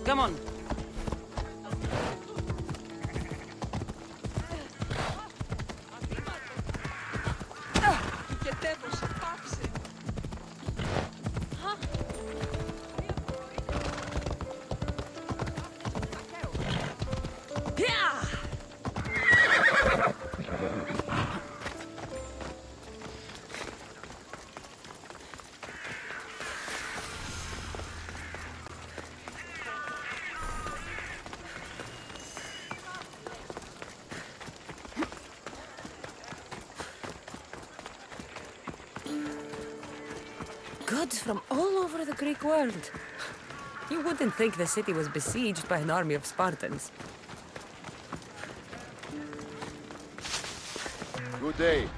Come on. Goods from all over the Greek world. You wouldn't think the city was besieged by an army of Spartans. Good day.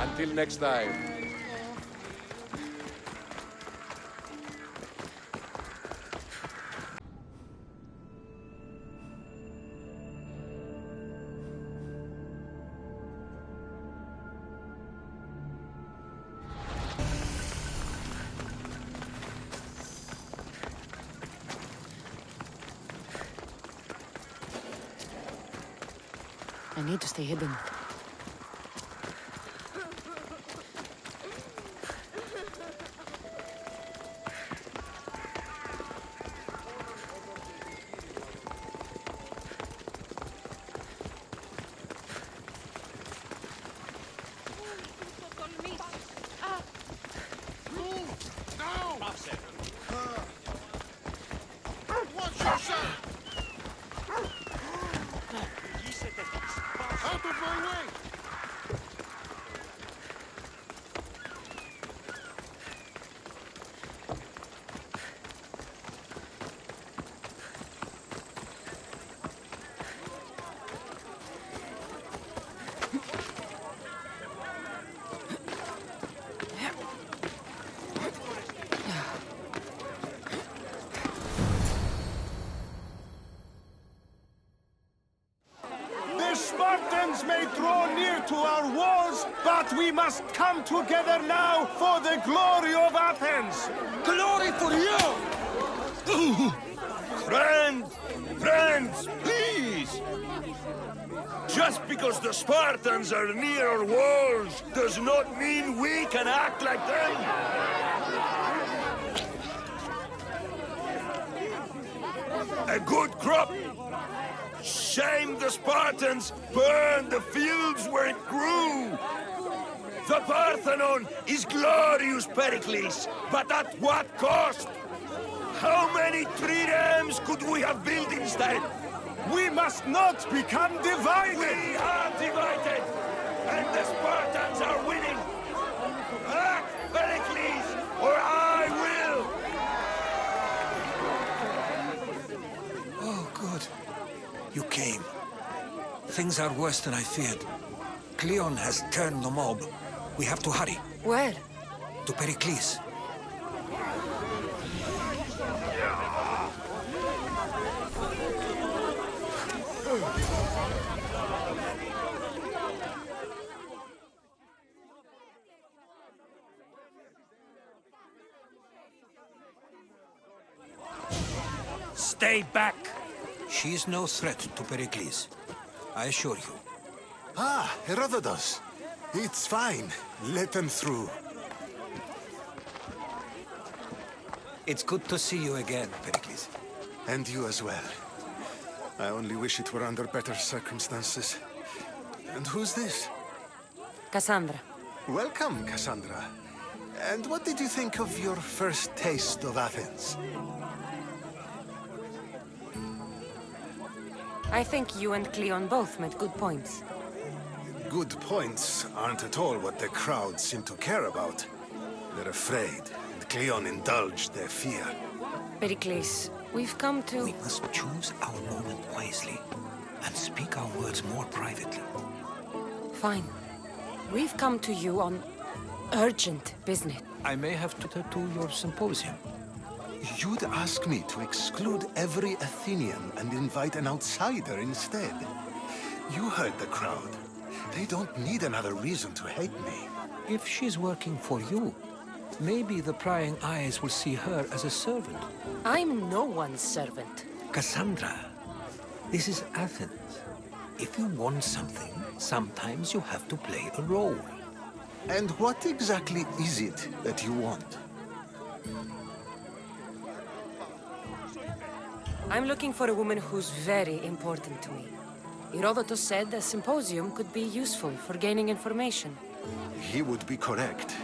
Until next time. I need to stay hidden. The Spartans may draw near to our walls, but we must come together now for the glory of Athens! Glory for you! Friends, please! Just because the Spartans are near our walls does not mean we can act like them! A good crop! Shame the Spartans burned the fields where it grew! The Parthenon is glorious, Pericles, but at what cost? How many triremes could we have built instead? We must not become divided! We are divided, and the Spartans are winning! Act, Pericles, or I will! Oh, good. You came. Things are worse than I feared. Cleon has turned the mob. We have to hurry. Where? To Pericles. Stay back! She is no threat to Pericles. I assure you. Ah, Herodotus. It's fine. Let them through. It's good to see you again, Pericles. And you as well. I only wish it were under better circumstances. And who's this? Cassandra. Welcome, Cassandra. And what did you think of your first taste of Athens? I think you and Cleon both made good points. Good points aren't at all what the crowd seem to care about. They're afraid, and Cleon indulged their fear. Pericles, we've come to... We must choose our moment wisely and speak our words more privately. Fine. We've come to you on urgent business. I may have to your symposium. You'd ask me to exclude every Athenian and invite an outsider instead. You heard the crowd. They don't need another reason to hate me. If she's working for you, maybe the prying eyes will see her as a servant. I'm no one's servant. Cassandra, this is Athens. If you want something, sometimes you have to play a role. And what exactly is it that you want? I'm looking for a woman who's very important to me. Herodotus said a symposium could be useful for gaining information. He would be correct.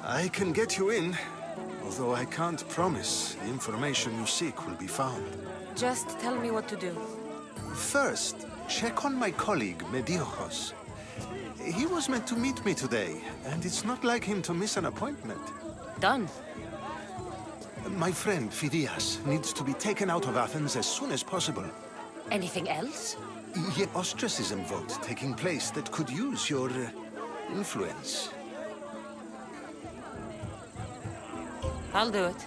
I can get you in, although I can't promise the information you seek will be found. Just tell me what to do. First, check on my colleague, Mediochos. He was meant to meet me today, and it's not like him to miss an appointment. Done. My friend, Phidias, needs to be taken out of Athens as soon as possible. Anything else? Yet ostracism vote taking place that could use your influence. I'll do it.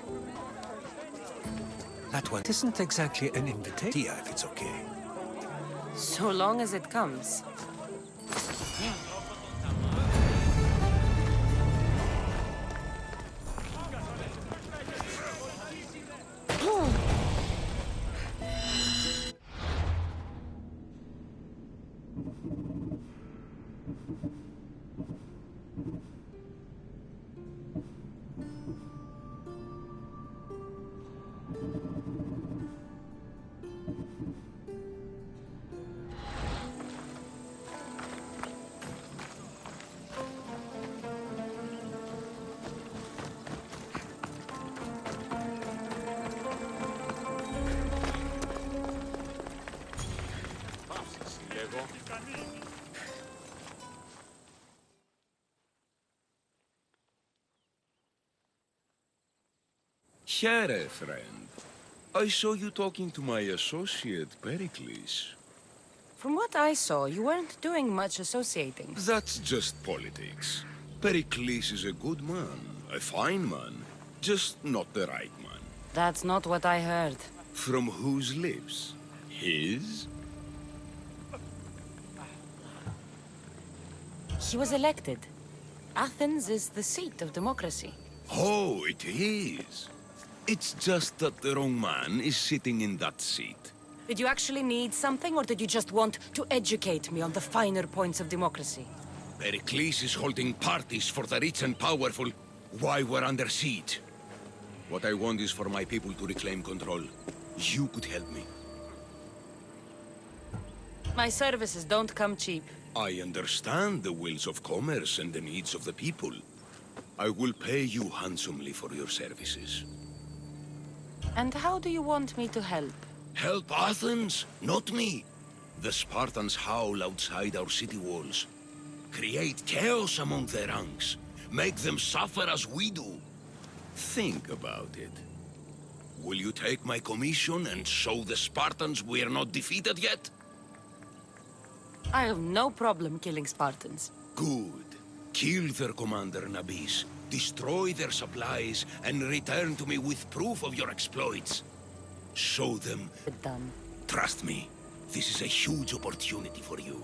That one isn't exactly an invitation, if it's okay. So long as it comes. Here, friend. I saw you talking to my associate, Pericles. From what I saw, you weren't doing much associating. That's just politics. Pericles is a good man, a fine man, just not the right man. That's not what I heard. From whose lips? His? He was elected. Athens is the seat of democracy. Oh, it is. It's just that the wrong man is sitting in that seat. Did you actually need something, or did you just want to educate me on the finer points of democracy? Pericles is holding parties for the rich and powerful while we're under siege. What I want is for my people to reclaim control. You could help me. My services don't come cheap. I understand the wills of commerce and the needs of the people. I will pay you handsomely for your services. And how do you want me to help? Help Athens, not me. The Spartans howl outside our city walls. Create chaos among their ranks. Make them suffer as we do. Think about it. Will you take my commission and show the Spartans we are not defeated yet? I have no problem killing Spartans. Good. Kill their commander, Nabis. Destroy their supplies and return to me with proof of your exploits. Show them. Done. Trust me, this is a huge opportunity for you.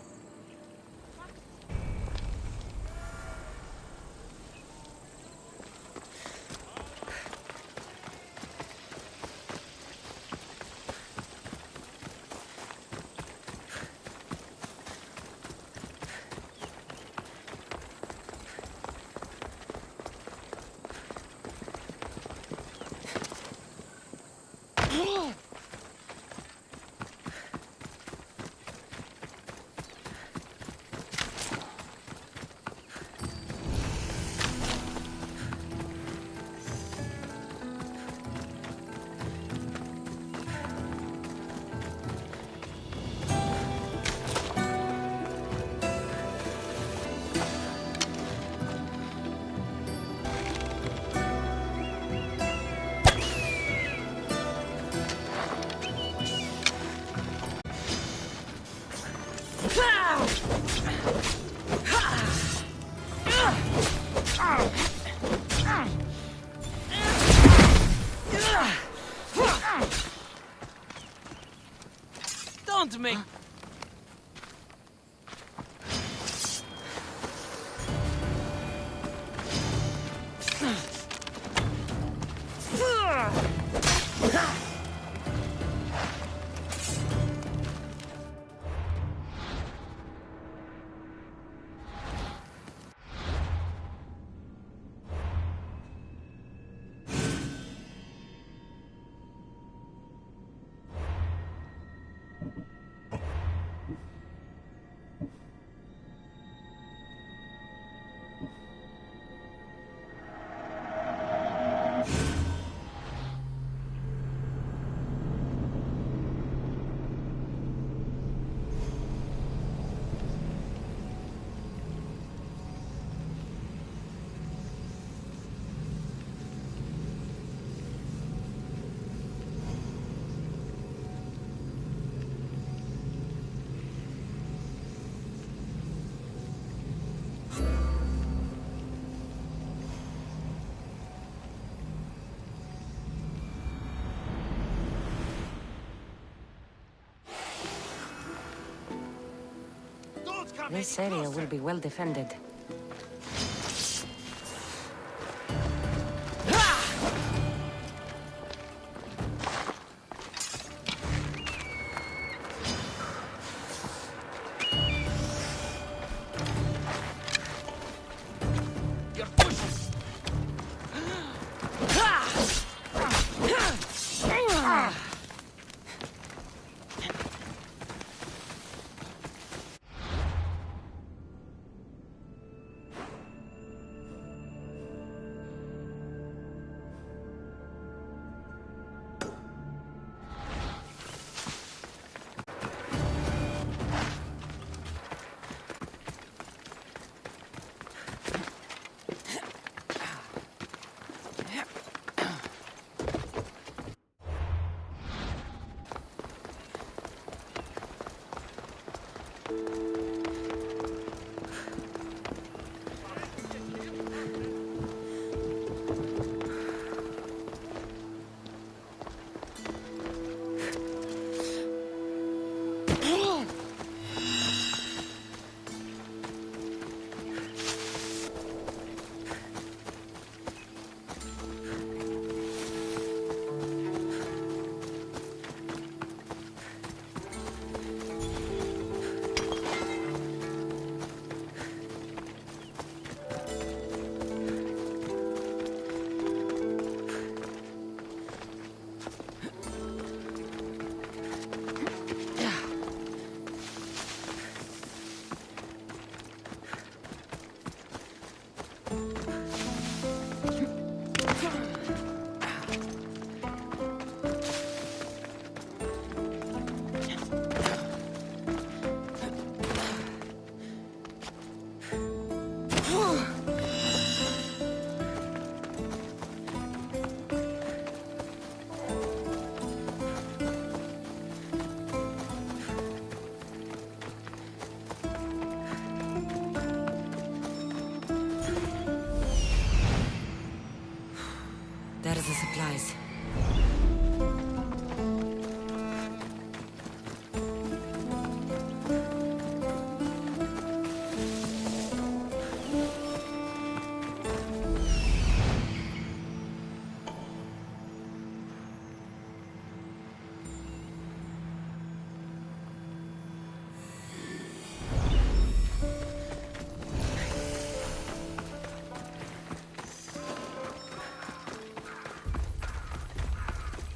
Don't make... This area will be well defended. You're pushing! There's the supplies.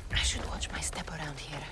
I should watch my step around here.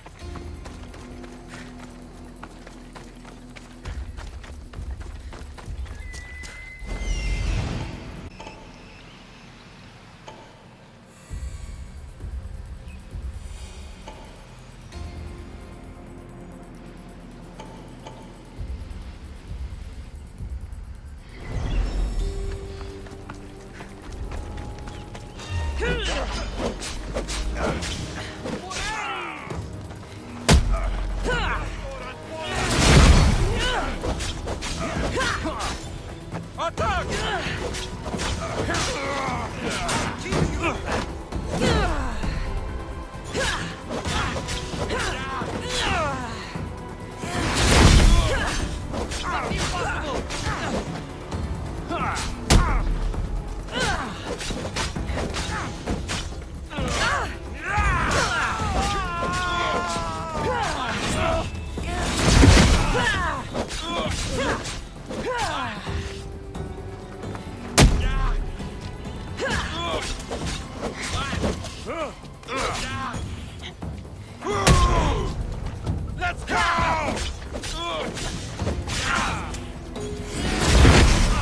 Let's go!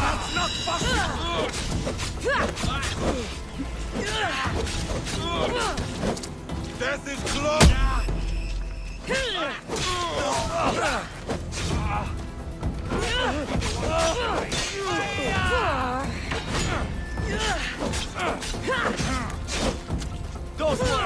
That's not possible! Death is close! Those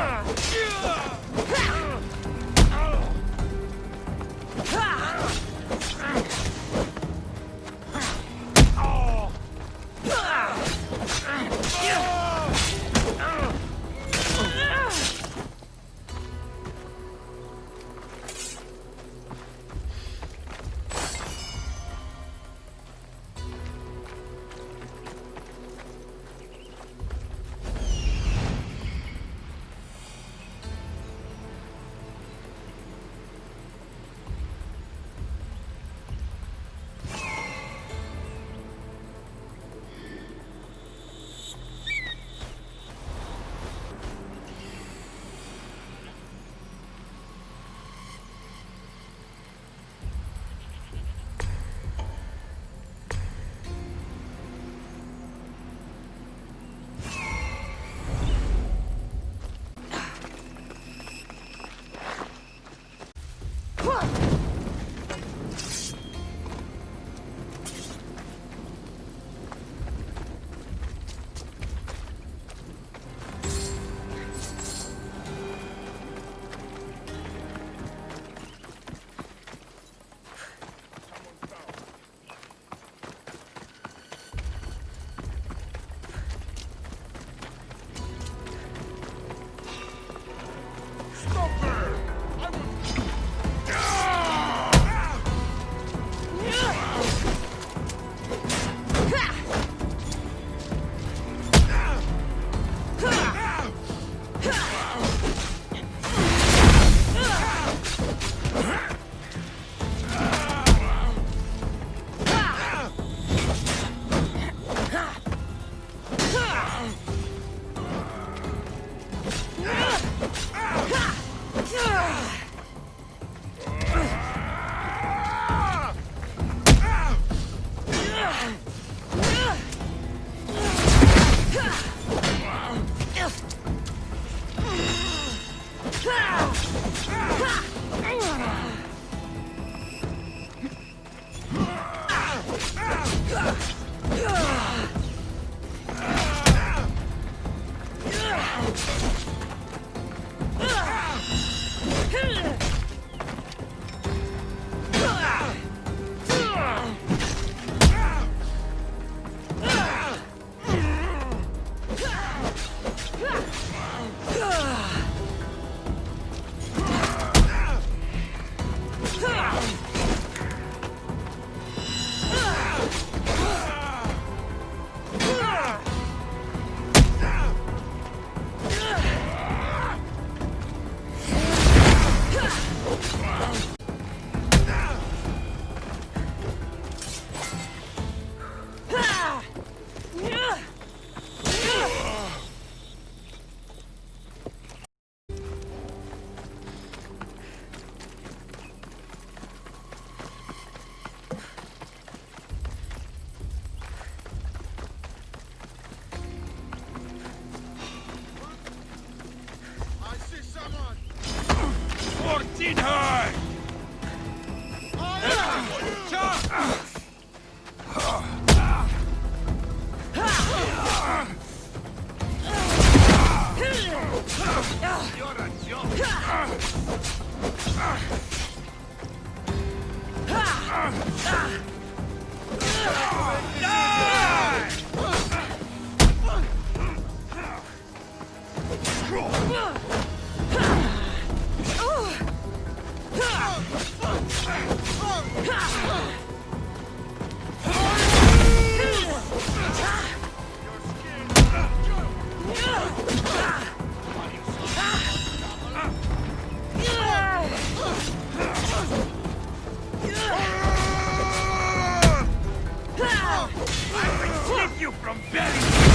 Did her! You're a you from belly!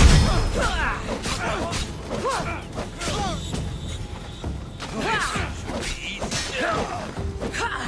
Easy.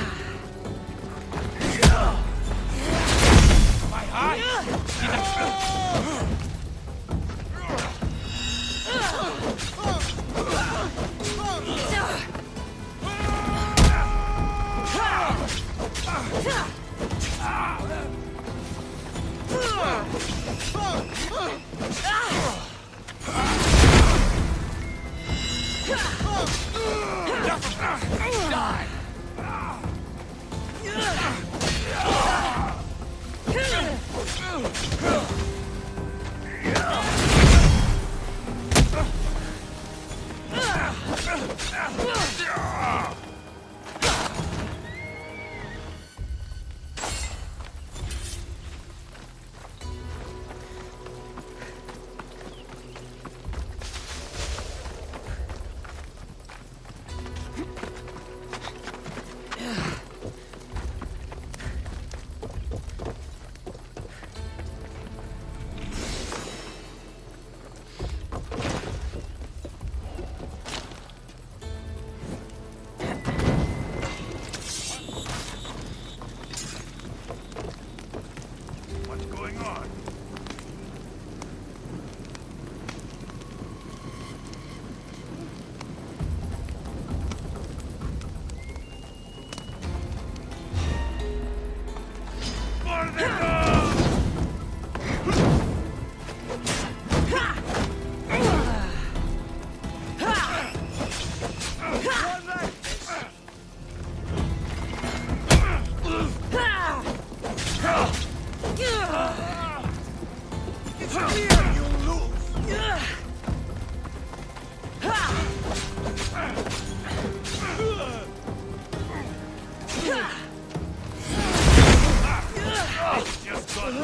What's going on? For the goal! It's clear you lose! Just got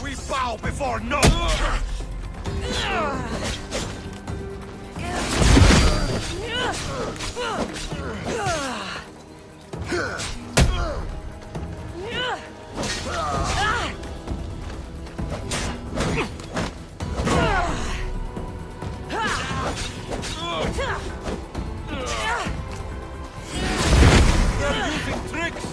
We bow before no! They're using tricks!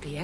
be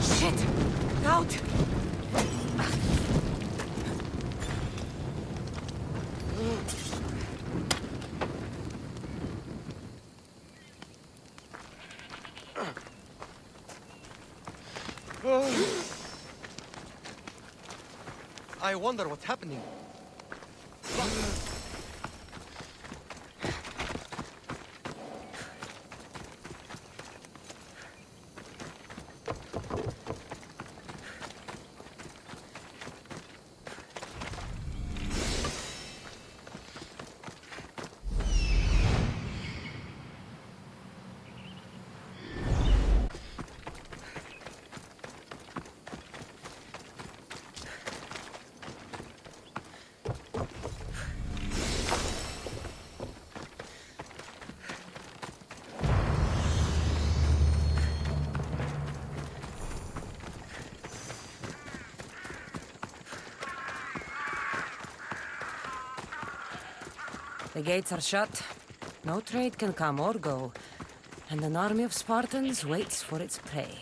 Shit! Out! I wonder what's happening. The gates are shut. No trade can come or go. And an army of Spartans waits for its prey.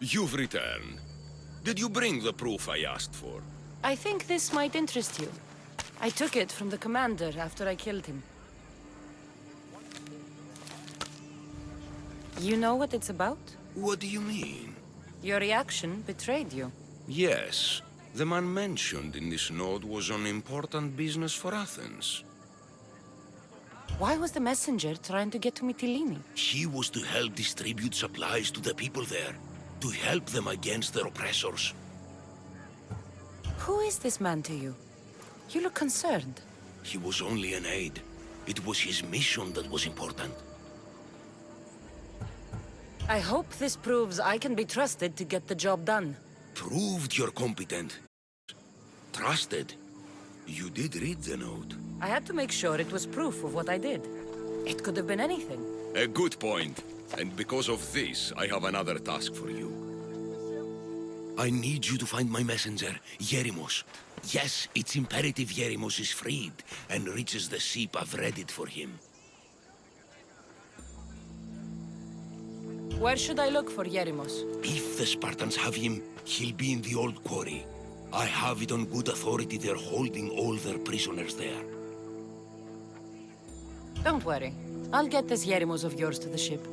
You've returned. Did you bring the proof I asked for? I think this might interest you. I took it from the commander after I killed him. You know what it's about? What do you mean? Your reaction betrayed you. Yes. The man mentioned in this note was on important business for Athens. Why was the messenger trying to get to Mytilene? He was to help distribute supplies to the people there, to help them against their oppressors. Who is this man to you? You look concerned. He was only an aide. It was his mission that was important. I hope this proves I can be trusted to get the job done. Proved you're competent. Trusted. You did read the note. I had to make sure it was proof of what I did. It could have been anything. A good point. And because of this, I have another task for you. I need you to find my messenger, Yerimos. Yes, it's imperative Yerimos is freed and reaches the ship I've readied for him. Where should I look for Yerimos? If the Spartans have him, he'll be in the old quarry. I have it on good authority they're holding all their prisoners there. Don't worry. I'll get this Yerimos of yours to the ship.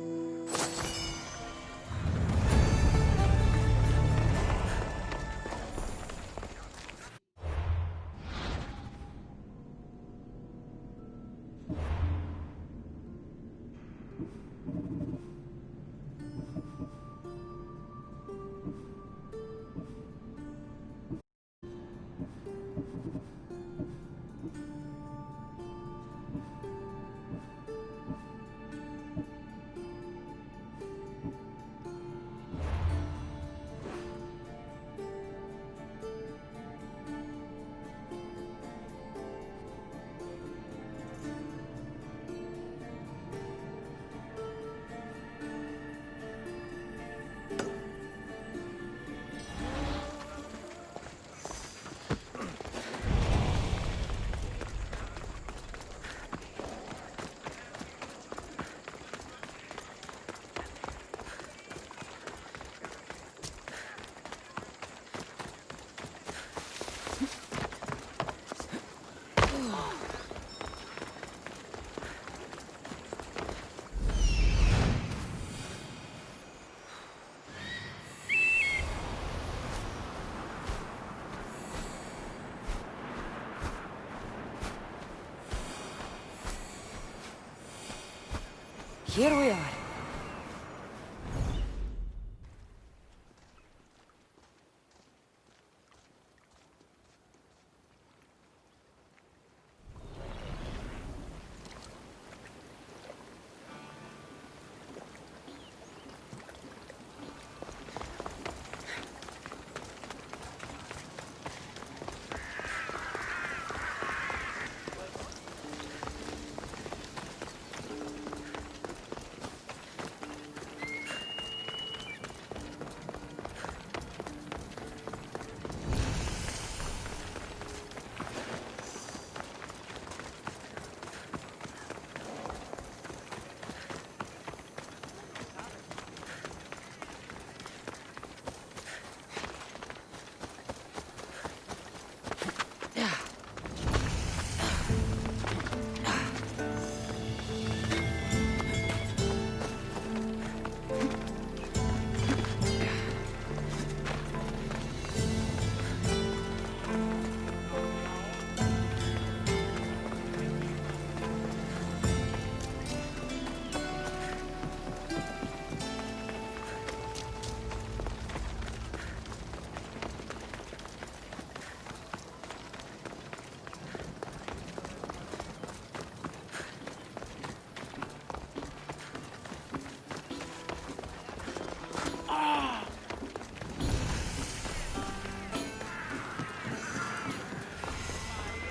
Here we are.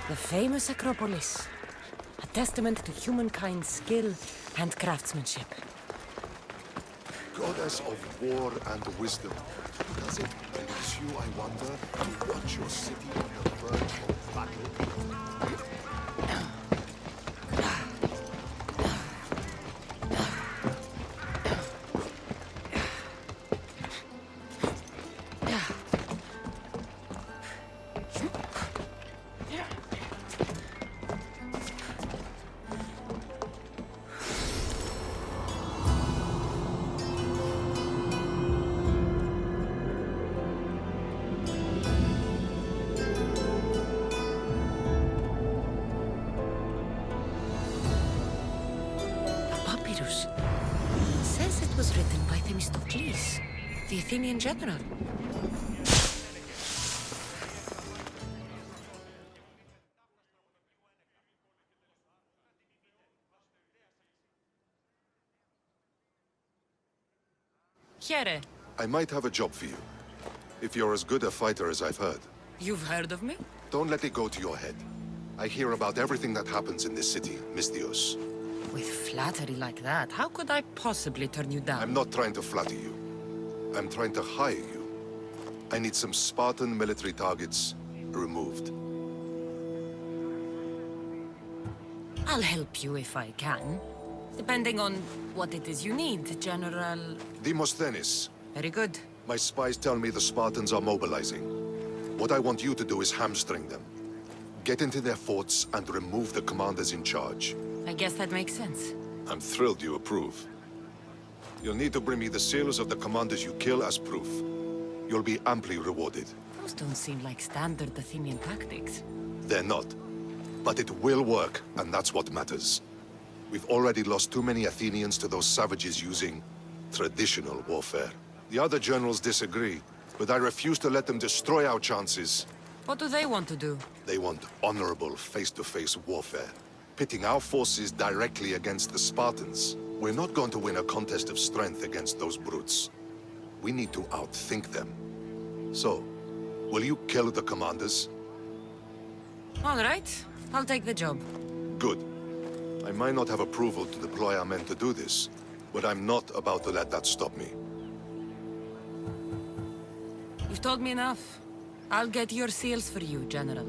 The famous Acropolis. A testament to humankind's skill and craftsmanship. Goddess of war and wisdom, does it please you, I wonder, to watch your city on the verge of battle? Papyrus. It says it was written by Themistocles, the Athenian general. Here, I might have a job for you, if you're as good a fighter as I've heard. you've heard of me? Don't let it go to your head. I hear about everything that happens in this city, Misthios. With flattery like that, how could I possibly turn you down? I'm not trying to flatter you. I'm trying to hire you. I need some Spartan military targets removed. I'll help you if I can. Depending on what it is you need, General... Demosthenes, Very good. my spies tell me the Spartans are mobilizing. What I want you to do is hamstring them. Get into their forts and remove the commanders in charge. I guess that makes sense. I'm thrilled you approve. You'll need to bring me the seals of the commanders you kill as proof. You'll be amply rewarded. Those don't seem like standard Athenian tactics. They're not. But it will work, and that's what matters. We've already lost too many Athenians to those savages using traditional warfare. The other generals disagree, but I refuse to let them destroy our chances. What do they want to do? They want honorable face-to-face warfare, pitting our forces directly against the Spartans. We're not going to win a contest of strength against those brutes. We need to outthink them. So, will you kill the commanders? All right, I'll take the job. Good. I might not have approval to deploy our men to do this, but I'm not about to let that stop me. You've told me enough. I'll get your seals for you, General.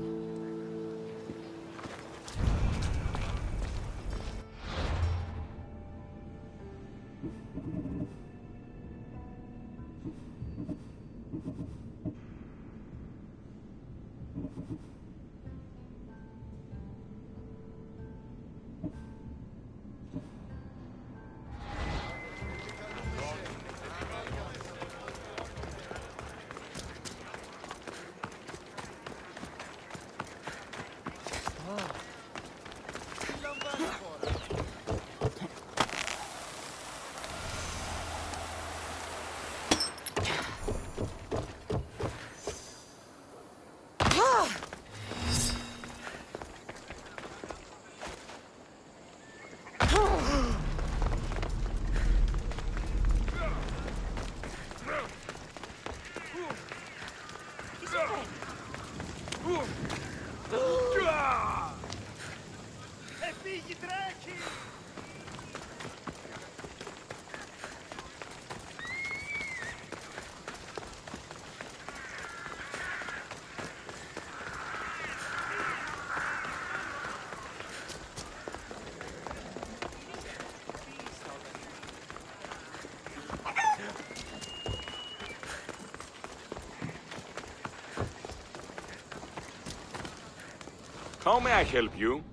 How may I help you?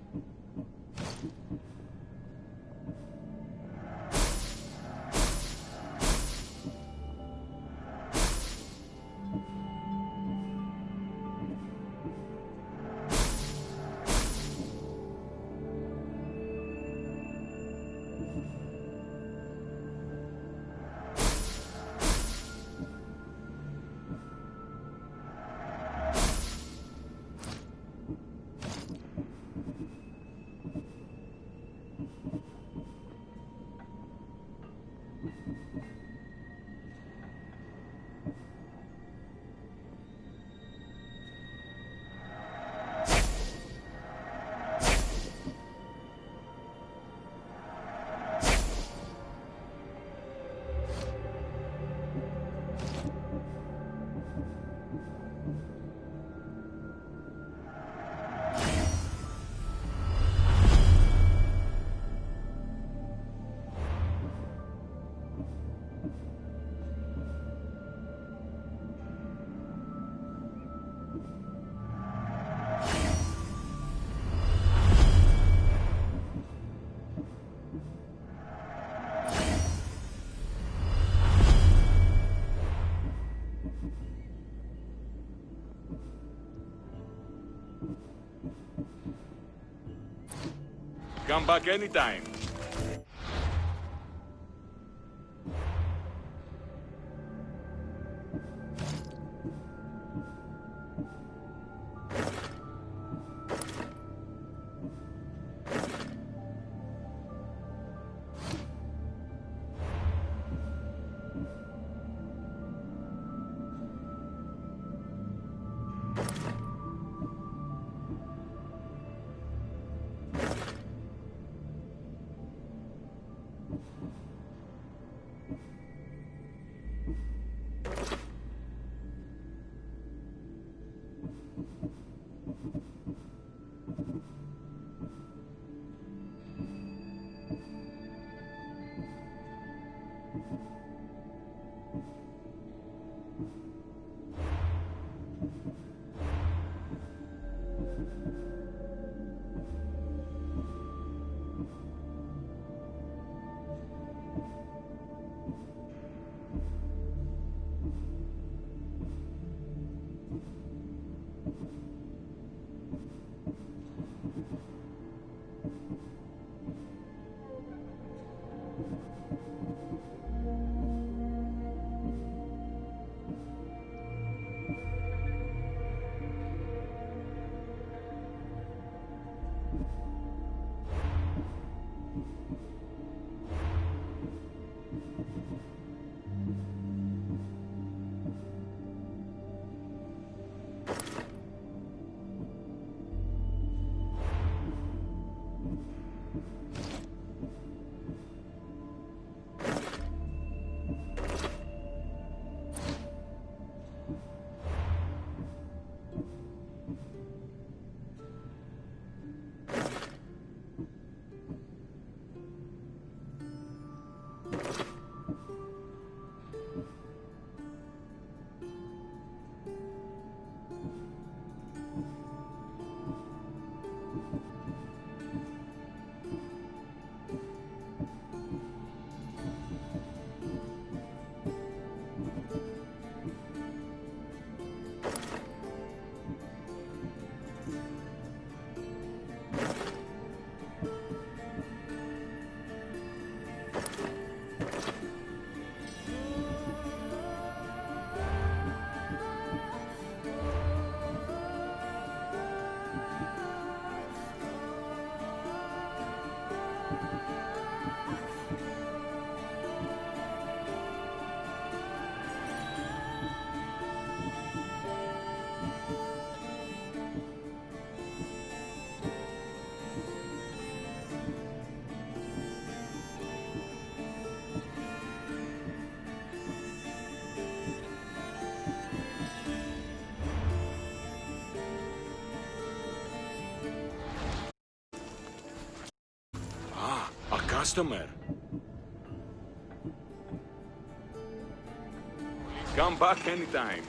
Come back anytime. A customer. Come back anytime.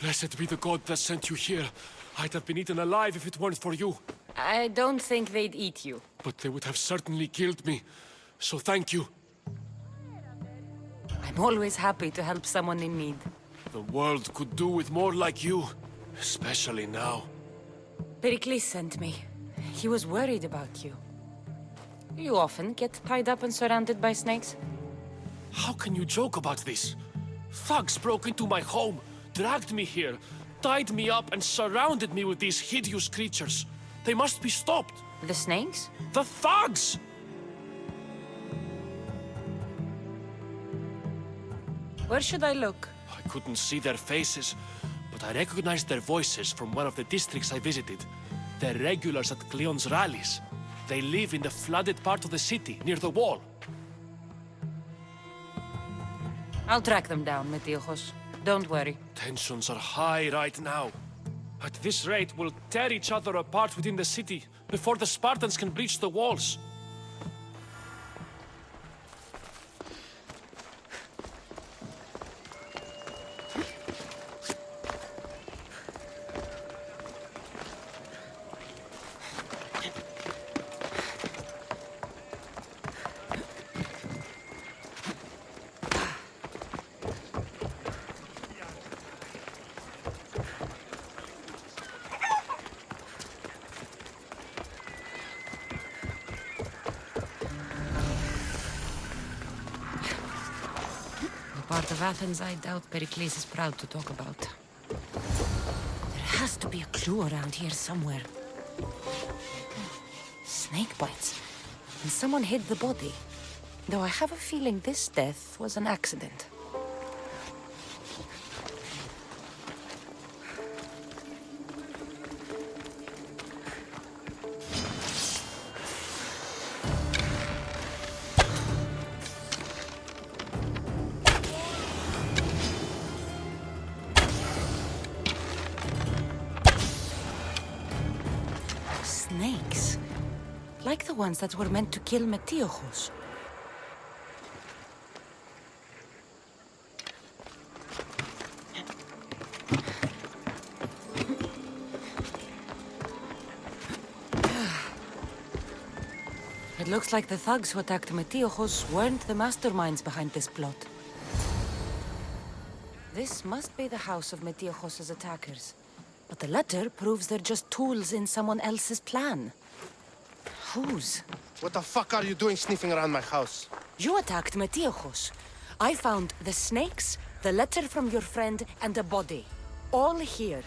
Blessed be the god that sent you here. I'd have been eaten alive if it weren't for you. I don't think they'd eat you. But they would have certainly killed me. So thank you. I'm always happy to help someone in need. The world could do with more like you. Especially now. Pericles sent me. He was worried about you. You often get tied up and surrounded by snakes? How can you joke about this? Thugs broke into my home, dragged me here, tied me up and surrounded me with these hideous creatures. They must be stopped. The snakes? The thugs! Where should I look? I couldn't see their faces, but I recognized their voices from one of the districts I visited. They're regulars at Cleon's rallies. They live in the flooded part of the city, near the wall. I'll track them down, Metiochos. Don't worry. Tensions are high right now. At this rate, we'll tear each other apart within the city before the Spartans can breach the walls. Part of Athens I doubt Pericles is proud to talk about. There has to be a clue around here somewhere. Snake bites. And someone hid the body. Though I have a feeling this death was an accident. Snakes. Like the ones that were meant to kill Metiochos. It looks like the thugs who attacked Metiochos weren't the masterminds behind this plot. This must be the house of Metiochos' attackers. But the letter proves they're just tools in someone else's plan. Whose? What the fuck are you doing sniffing around my house? You attacked Metiochos. I found the snakes, the letter from your friend, and a body. All here.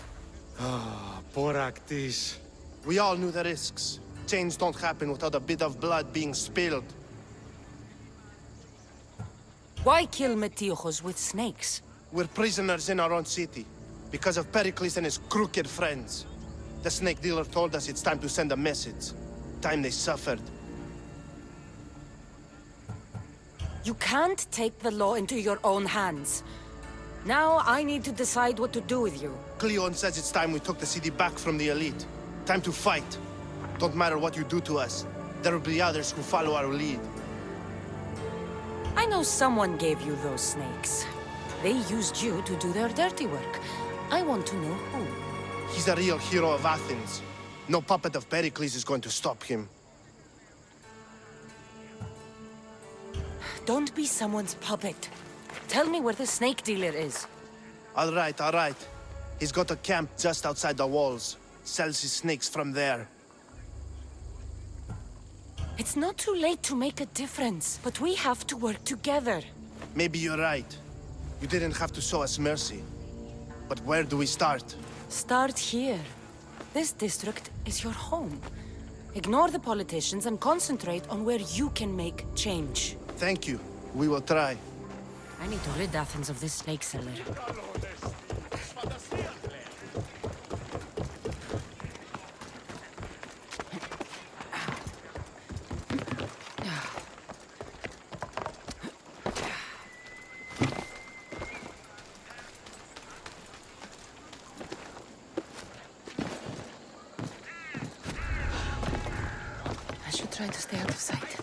Boraktis. We all knew the risks. Change don't happen without a bit of blood being spilled. Why kill Metiochos with snakes? We're prisoners in our own city. Because of Pericles and his crooked friends. The snake dealer told us it's time to send a message. Time they suffered. You can't take the law into your own hands. Now I need to decide what to do with you. Cleon says it's time we took the city back from the elite. Time to fight. Don't matter what you do to us. There will be others who follow our lead. I know someone gave you those snakes. They used you to do their dirty work. I want to know who. He's a real hero of Athens. No puppet of Pericles is going to stop him. Don't be someone's puppet. Tell me where the snake dealer is. All right. He's got a camp just outside the walls. Sells his snakes from there. It's not too late to make a difference, but we have to work together. Maybe you're right. You didn't have to show us mercy. But where do we start? Start here. This district is your home. Ignore the politicians and concentrate on where you can make change. Thank you. We will try. I need to rid Athens of this snake seller. I should try to stay out of sight.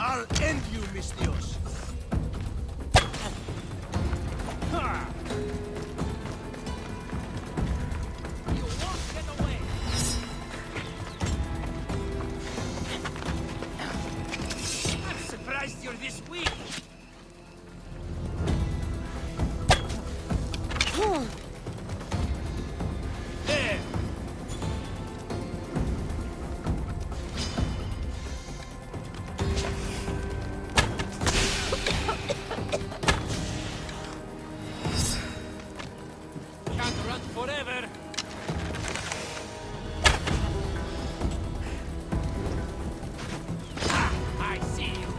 I'll end you, mis Dios. You won't get away. I'm surprised you're this weak. There! Can't run forever. I see you.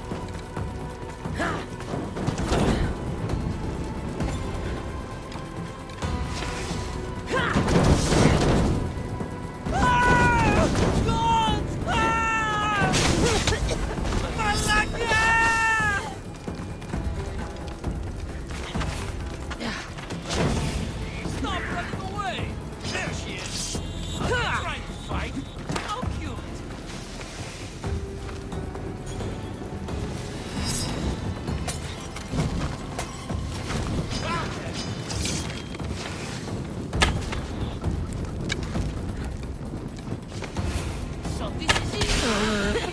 Stop running away. There she is. Trying to fight. How cute. So this is it.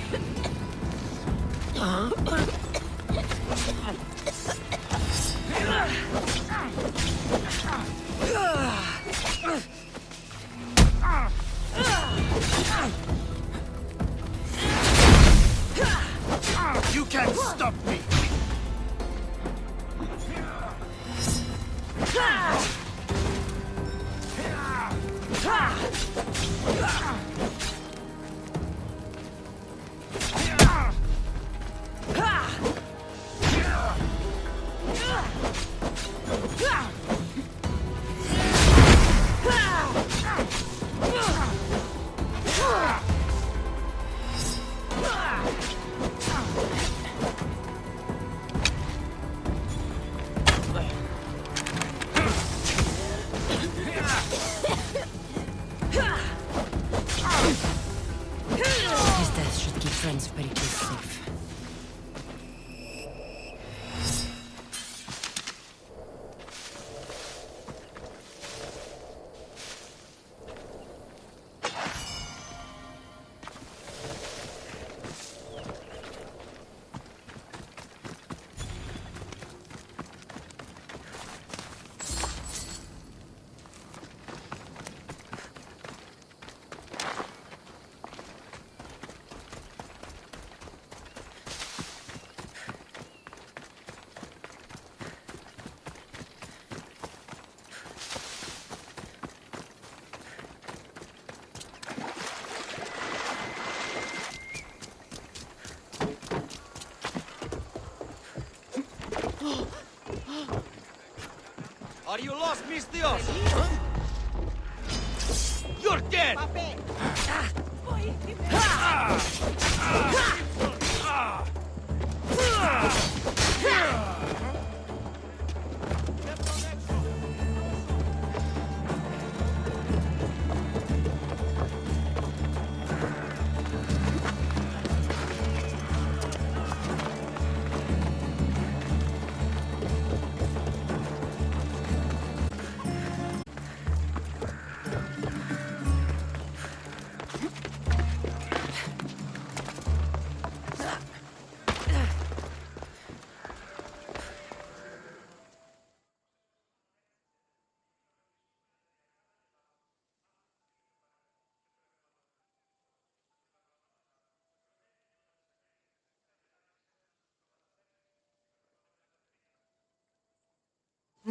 You can't stop me. His death should keep friends very safe. Are you lost, mis Dios? You're dead!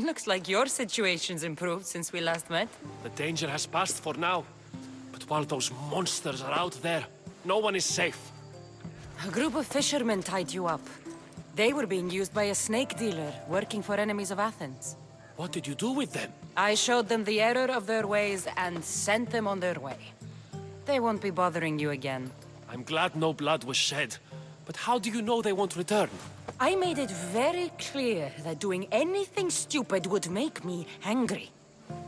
Looks like your situation's improved since we last met. The danger has passed for now. But while those monsters are out there, no one is safe. A group of fishermen tied you up. They were being used by a snake dealer working for enemies of Athens. What did you do with them? I showed them the error of their ways and sent them on their way. They won't be bothering you again. I'm glad no blood was shed. But how do you know they won't return? I made it very clear that doing anything stupid would make me angry.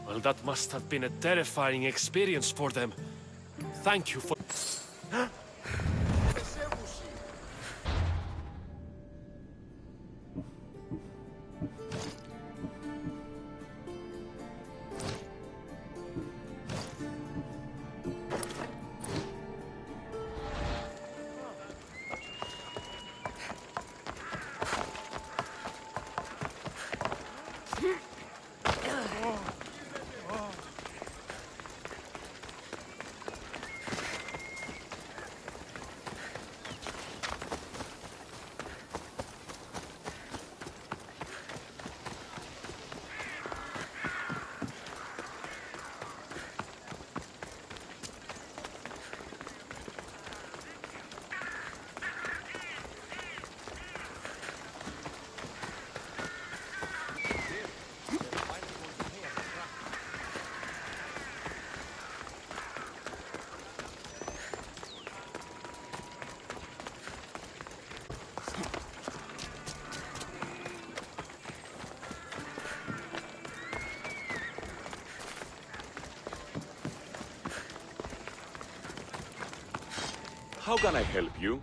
Well, that must have been a terrifying experience for them. Thank you for... How can I help you?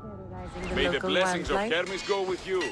Terrorizing May the local blessings of wildlife. Hermes go with you.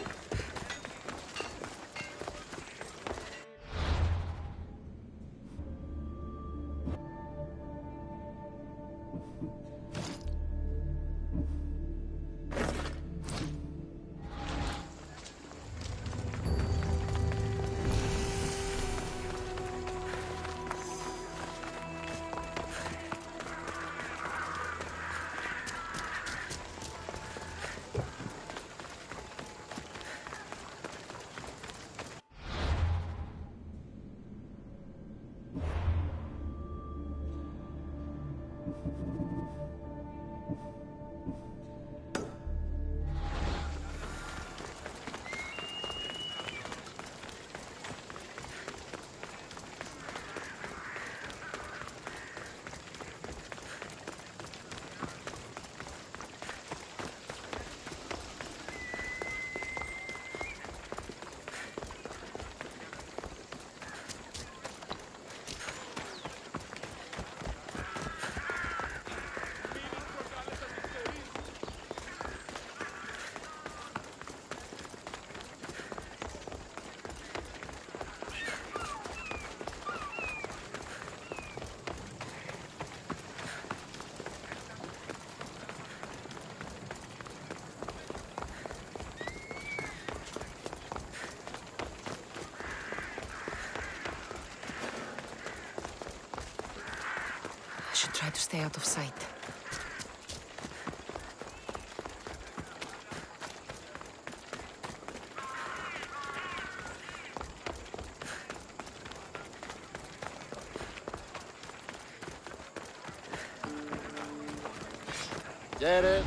I should try to stay out of sight. Get it?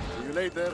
See you later.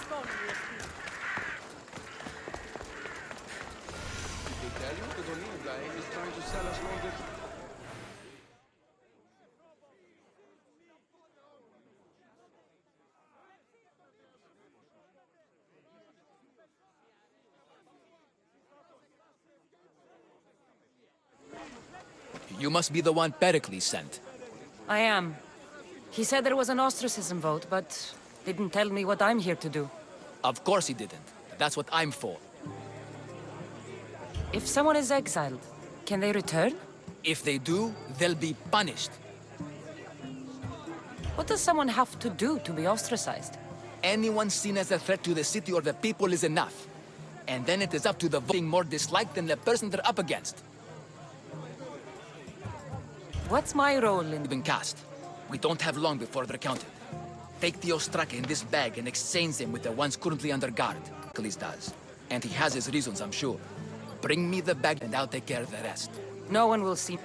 They tell you the new guy is trying to sell us longer. You must be the one Pericles sent. I am. He said there was an ostracism vote, but didn't tell me what I'm here to do. Of course he didn't. That's what I'm for. If someone is exiled, can they return? If they do, they'll be punished. What does someone have to do to be ostracized? Anyone seen as a threat to the city or the people is enough. And then it is up to the voting more disliked than the person they're up against. What's my role in... Been cast. We don't have long before they're counted. Take the Ostraka in this bag and exchange them with the ones currently under guard. Pericles does. And he has his reasons, I'm sure. Bring me the bag and I'll take care of the rest. No one will see...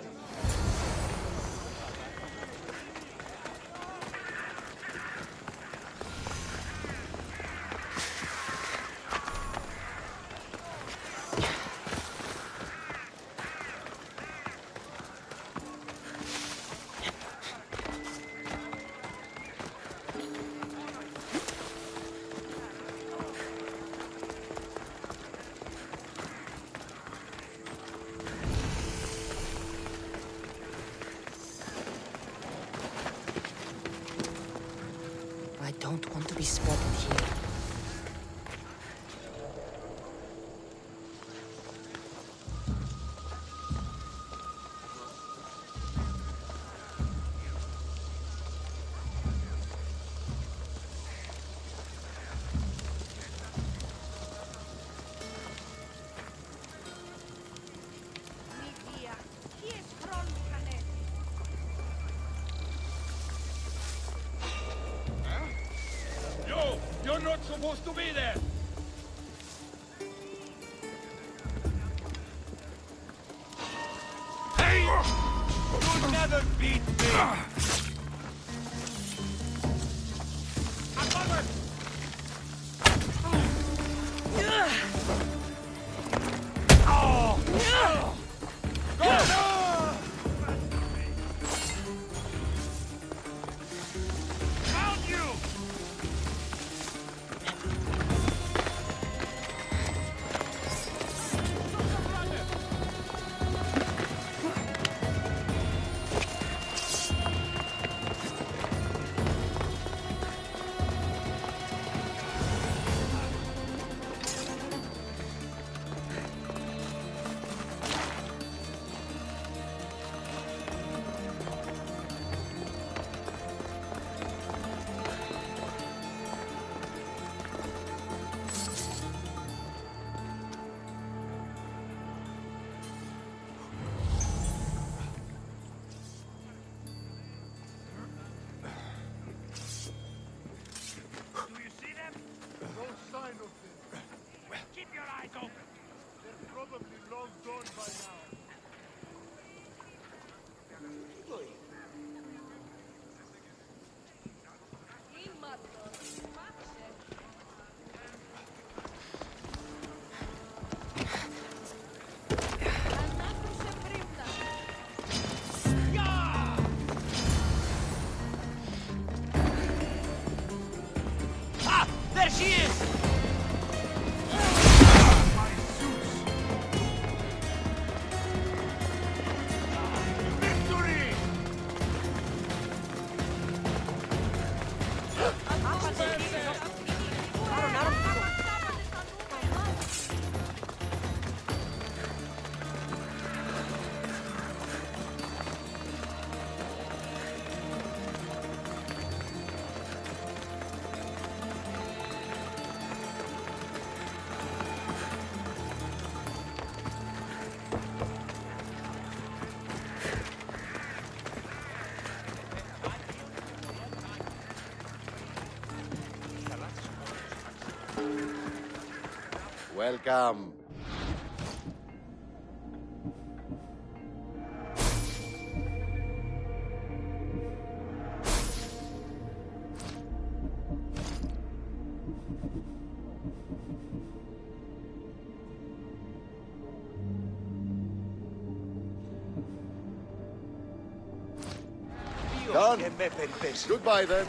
I don't want to be spotted here. You're not supposed to be there! Hey! You'll never beat me! I'm covered! Oh! Go! Found you! There she is! Welcome. Done. Goodbye then.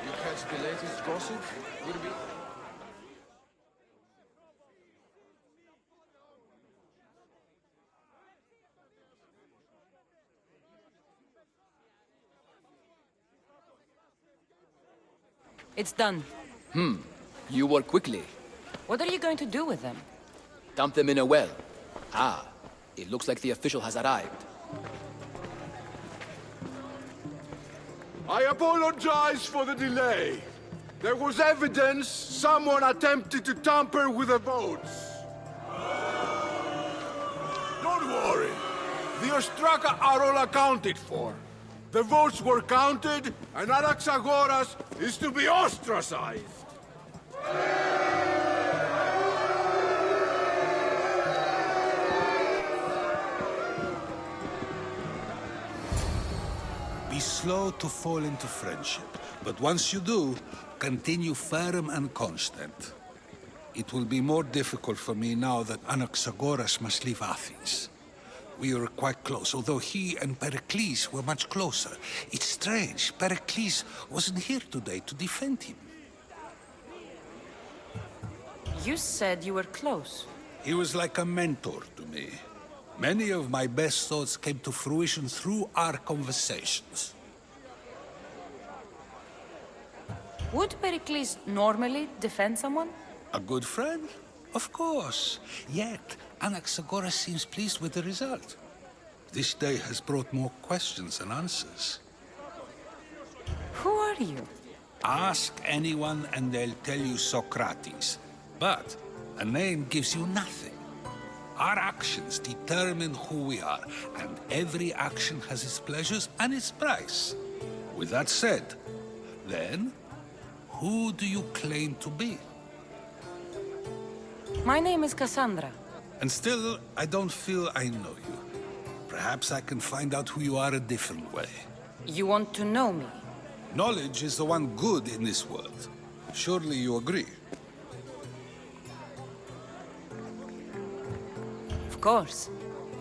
You catch the latest gossip, Gurbi? It's done. You work quickly. What are you going to do with them? Dump them in a well. Ah, it looks like the official has arrived. I apologize for the delay. There was evidence someone attempted to tamper with the votes. Don't worry. The Ostraka are all accounted for. The votes were counted, and Anaxagoras is to be ostracized. Be slow to fall into friendship, but once you do, continue firm and constant. It will be more difficult for me now that Anaxagoras must leave Athens. We were quite close, although he and Pericles were much closer. It's strange, Pericles wasn't here today to defend him. You said you were close. He was like a mentor to me. Many of my best thoughts came to fruition through our conversations. Would Pericles normally defend someone? A good friend? Of course. Yet, Anaxagoras seems pleased with the result. This day has brought more questions than answers. Who are you? Ask anyone and they'll tell you Socrates. But a name gives you nothing. Our actions determine who we are, and every action has its pleasures and its price. With that said, then, who do you claim to be? My name is Cassandra. And still, I don't feel I know you. Perhaps I can find out who you are a different way. You want to know me? Knowledge is the one good in this world. Surely you agree? Of course.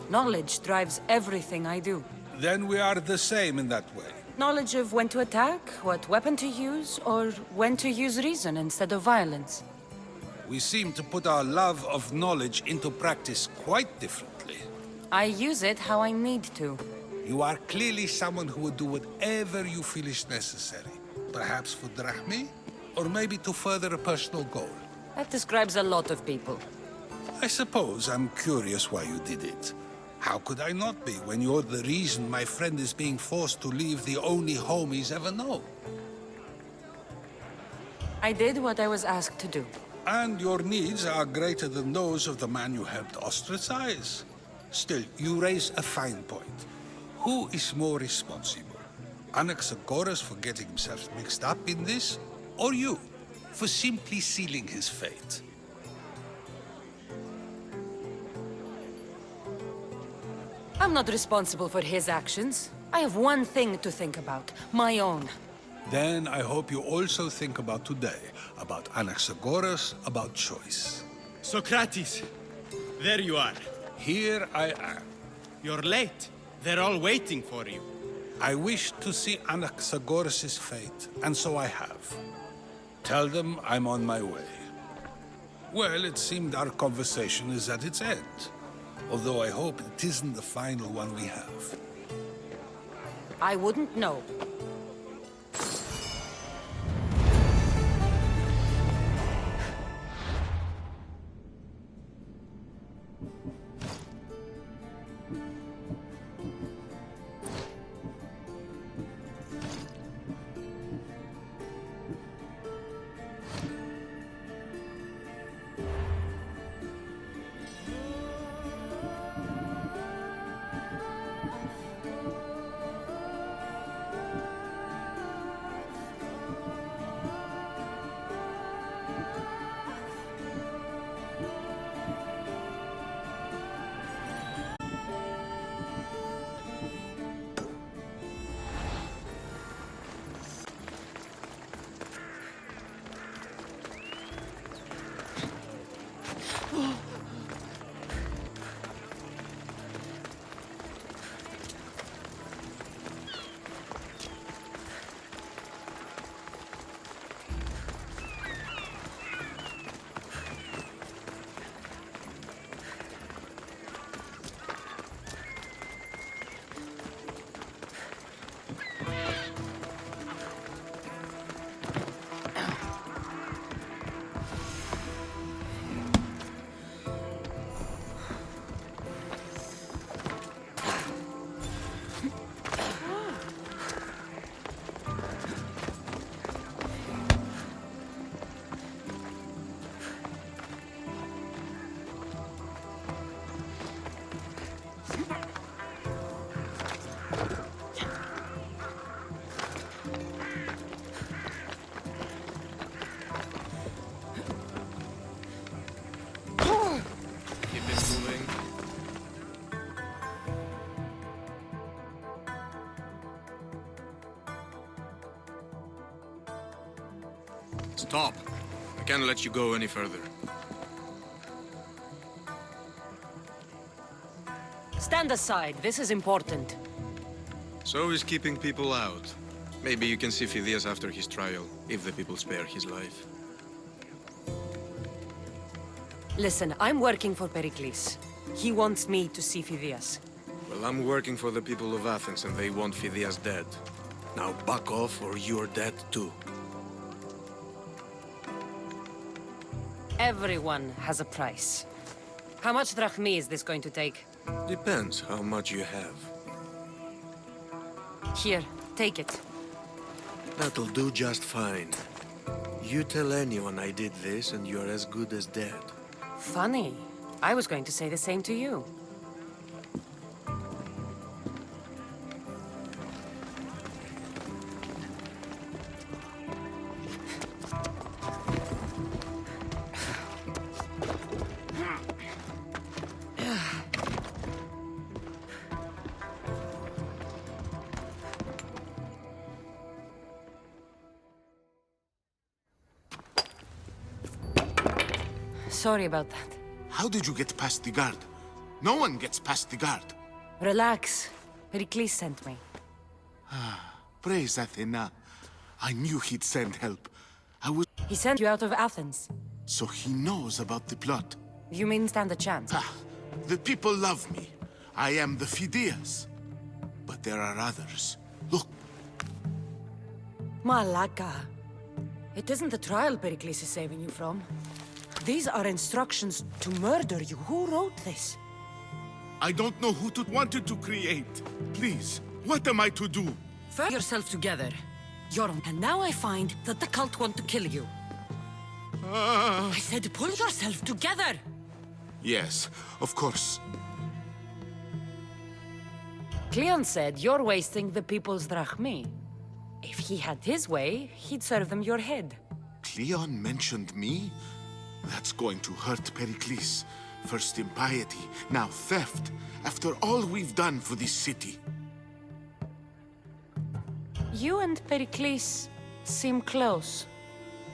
Knowledge drives everything I do. Then we are the same in that way. Knowledge of when to attack, what weapon to use, or when to use reason instead of violence. We seem to put our love of knowledge into practice quite differently. I use it how I need to. You are clearly someone who would do whatever you feel is necessary. Perhaps for drachmae, or maybe to further a personal goal. That describes a lot of people. I suppose I'm curious why you did it. How could I not be when you're the reason my friend is being forced to leave the only home he's ever known? I did what I was asked to do. And your needs are greater than those of the man you helped ostracize. Still, you raise a fine point. Who is more responsible? Anaxagoras for getting himself mixed up in this? Or you, for simply sealing his fate? I'm not responsible for his actions. I have one thing to think about, my own. Then I hope you also think about today, about Anaxagoras, about choice. Socrates, there you are. Here I am. You're late. They're all waiting for you. I wish to see Anaxagoras' fate, and so I have. Tell them I'm on my way. Well, it seemed our conversation is at its end. Although I hope it isn't the final one we have. I wouldn't know. Stop. I can't let you go any further. Stand aside. This is important. So is keeping people out. Maybe you can see Phidias after his trial, if the people spare his life. Listen, I'm working for Pericles. He wants me to see Phidias. Well, I'm working for the people of Athens, and they want Phidias dead. Now back off, or you're dead too. Everyone has a price. How much drachmi is this going to take? Depends how much you have. Here, take it. That'll do just fine. You tell anyone I did this, and you're as good as dead. Funny. I was going to say the same to you. Sorry about that. How did you get past the guard? No one gets past the guard. Relax. Pericles sent me. Praise Athena. I knew he'd send help. He sent you out of Athens. So he knows about the plot. You mean stand a chance? The people love me. I am the Phidias. But there are others. Look. Malaka. It isn't the trial Pericles is saving you from. These are instructions to murder you. Who wrote this? I don't know who wanted to create. Please, what am I to do? Pull yourself together. And now I find that the cult want to kill you. I said pull yourself together! Yes, of course. Cleon said you're wasting the people's drachmi. If he had his way, he'd serve them your head. Cleon mentioned me? That's going to hurt Pericles. First impiety, now theft. After all we've done for this city. You and Pericles seem close.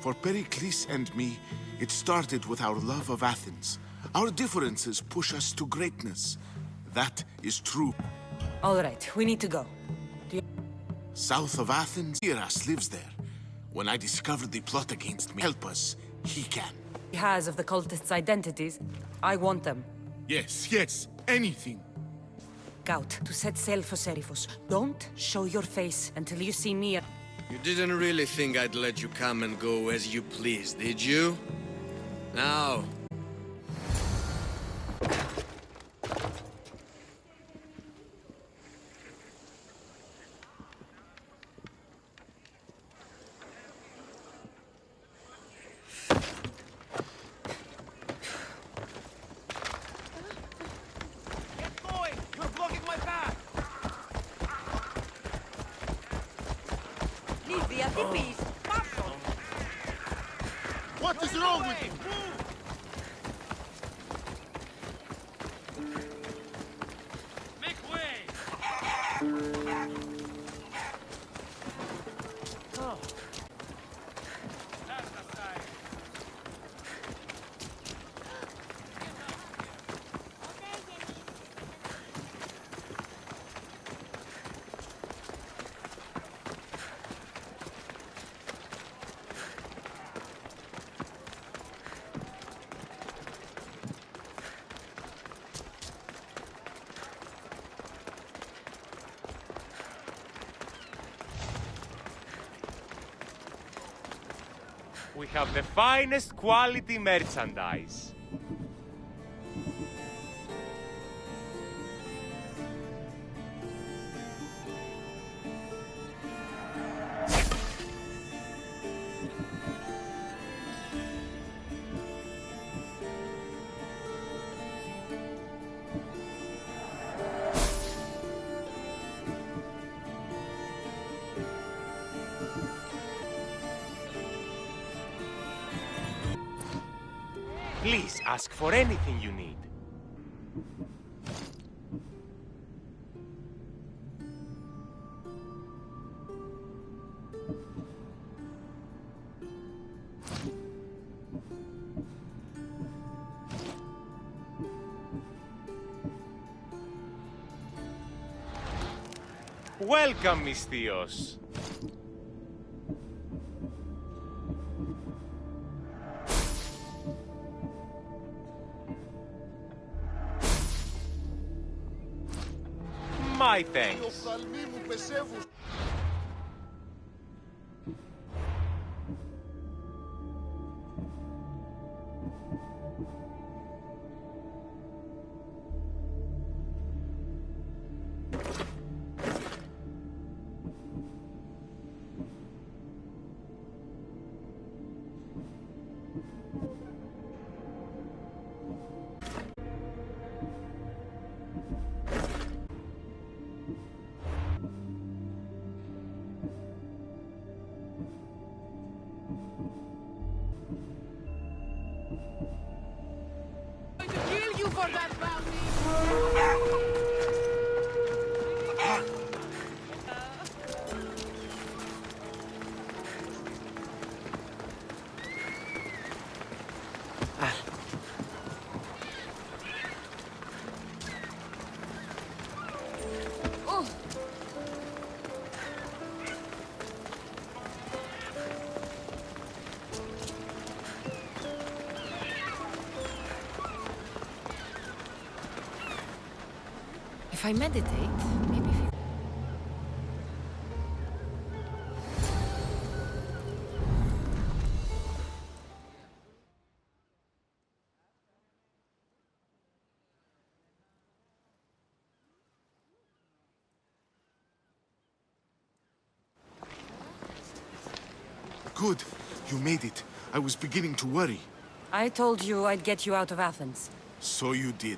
For Pericles and me, it started with our love of Athens. Our differences push us to greatness. That is true. All right, we need to go. South of Athens, Iras lives there. When I discovered the plot against me, help us, he can. He has of the cultists' identities. I want them. Yes, anything. Out to set sail for Seriphos. Don't show your face until you see me. You didn't really think I'd let you come and go as you please, did you? Now... What is wrong with you? Make way! Oh. We have the finest quality merchandise. Please ask for anything you need. Welcome, Misthios. My thanks. If I meditate, maybe if you... Good. You made it. I was beginning to worry. I told you I'd get you out of Athens. So you did.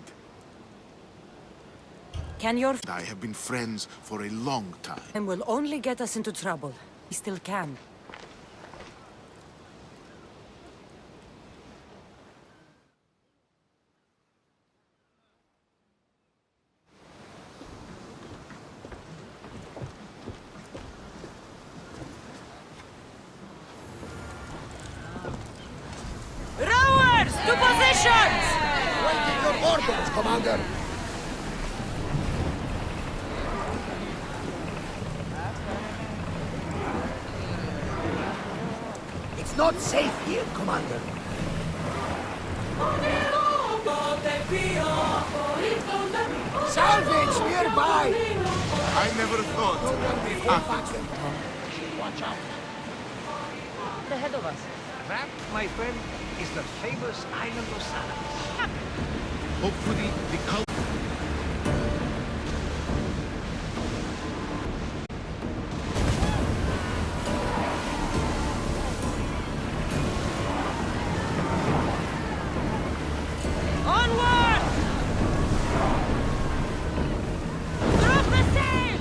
Can your... I have been friends for a long time. And will only get us into trouble. We still can. Rowers! To positions! Waiting your orders, Commander! It's not safe here, Commander. Salvage nearby! I never thought. Watch out! Ahead of us. That, my friend, is the famous island of Salamis. Hopefully, the cult... Onward! Drop the sail!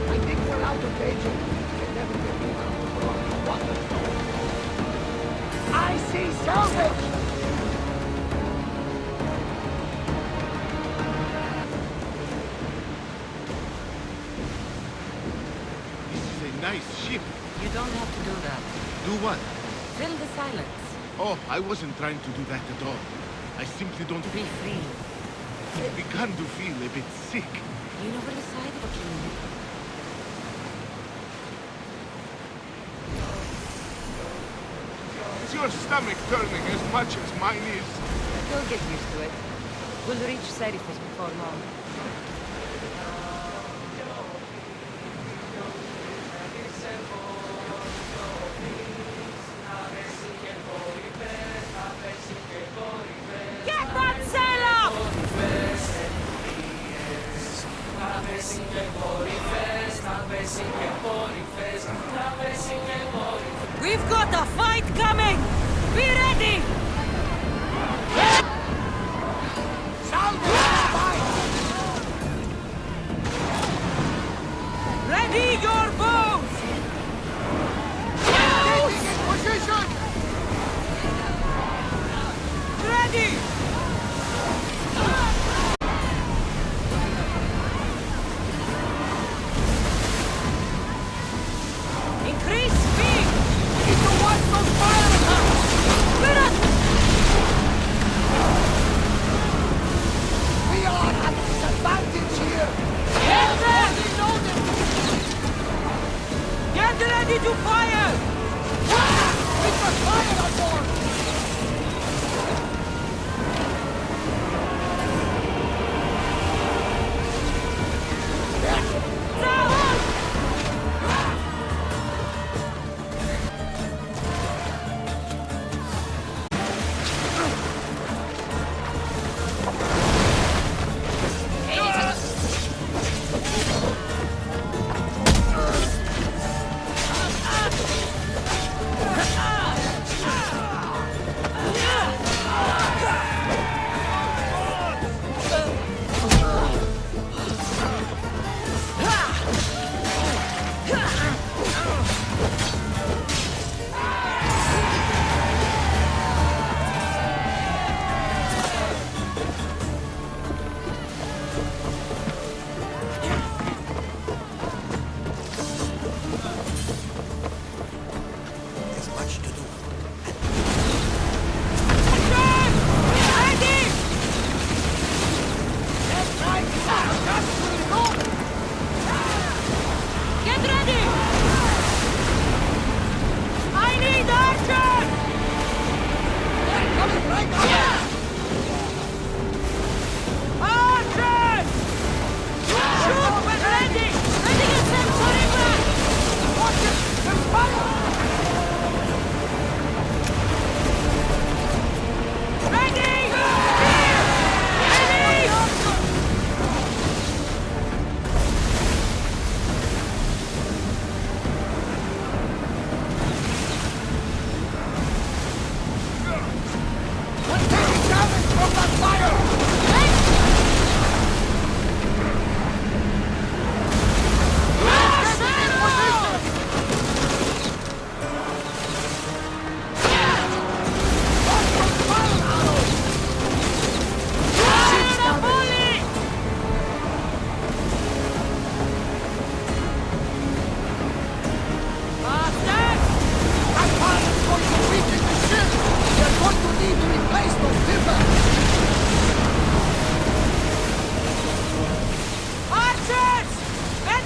I think we're out of danger. Can never get me out of the water. I see salvage! This is a nice ship. You don't have to do that. Do what? Fill the silence. Oh, I wasn't trying to do that at all. I simply don't... Be free. I've begun to feel a bit sick. Lean over the side of a king. Is your stomach turning as much as mine is? You'll get used to it. We'll reach Serifus before long. Get that sail up! We've got a fight coming! Be ready! Ready your bows! Taking in position! Ready!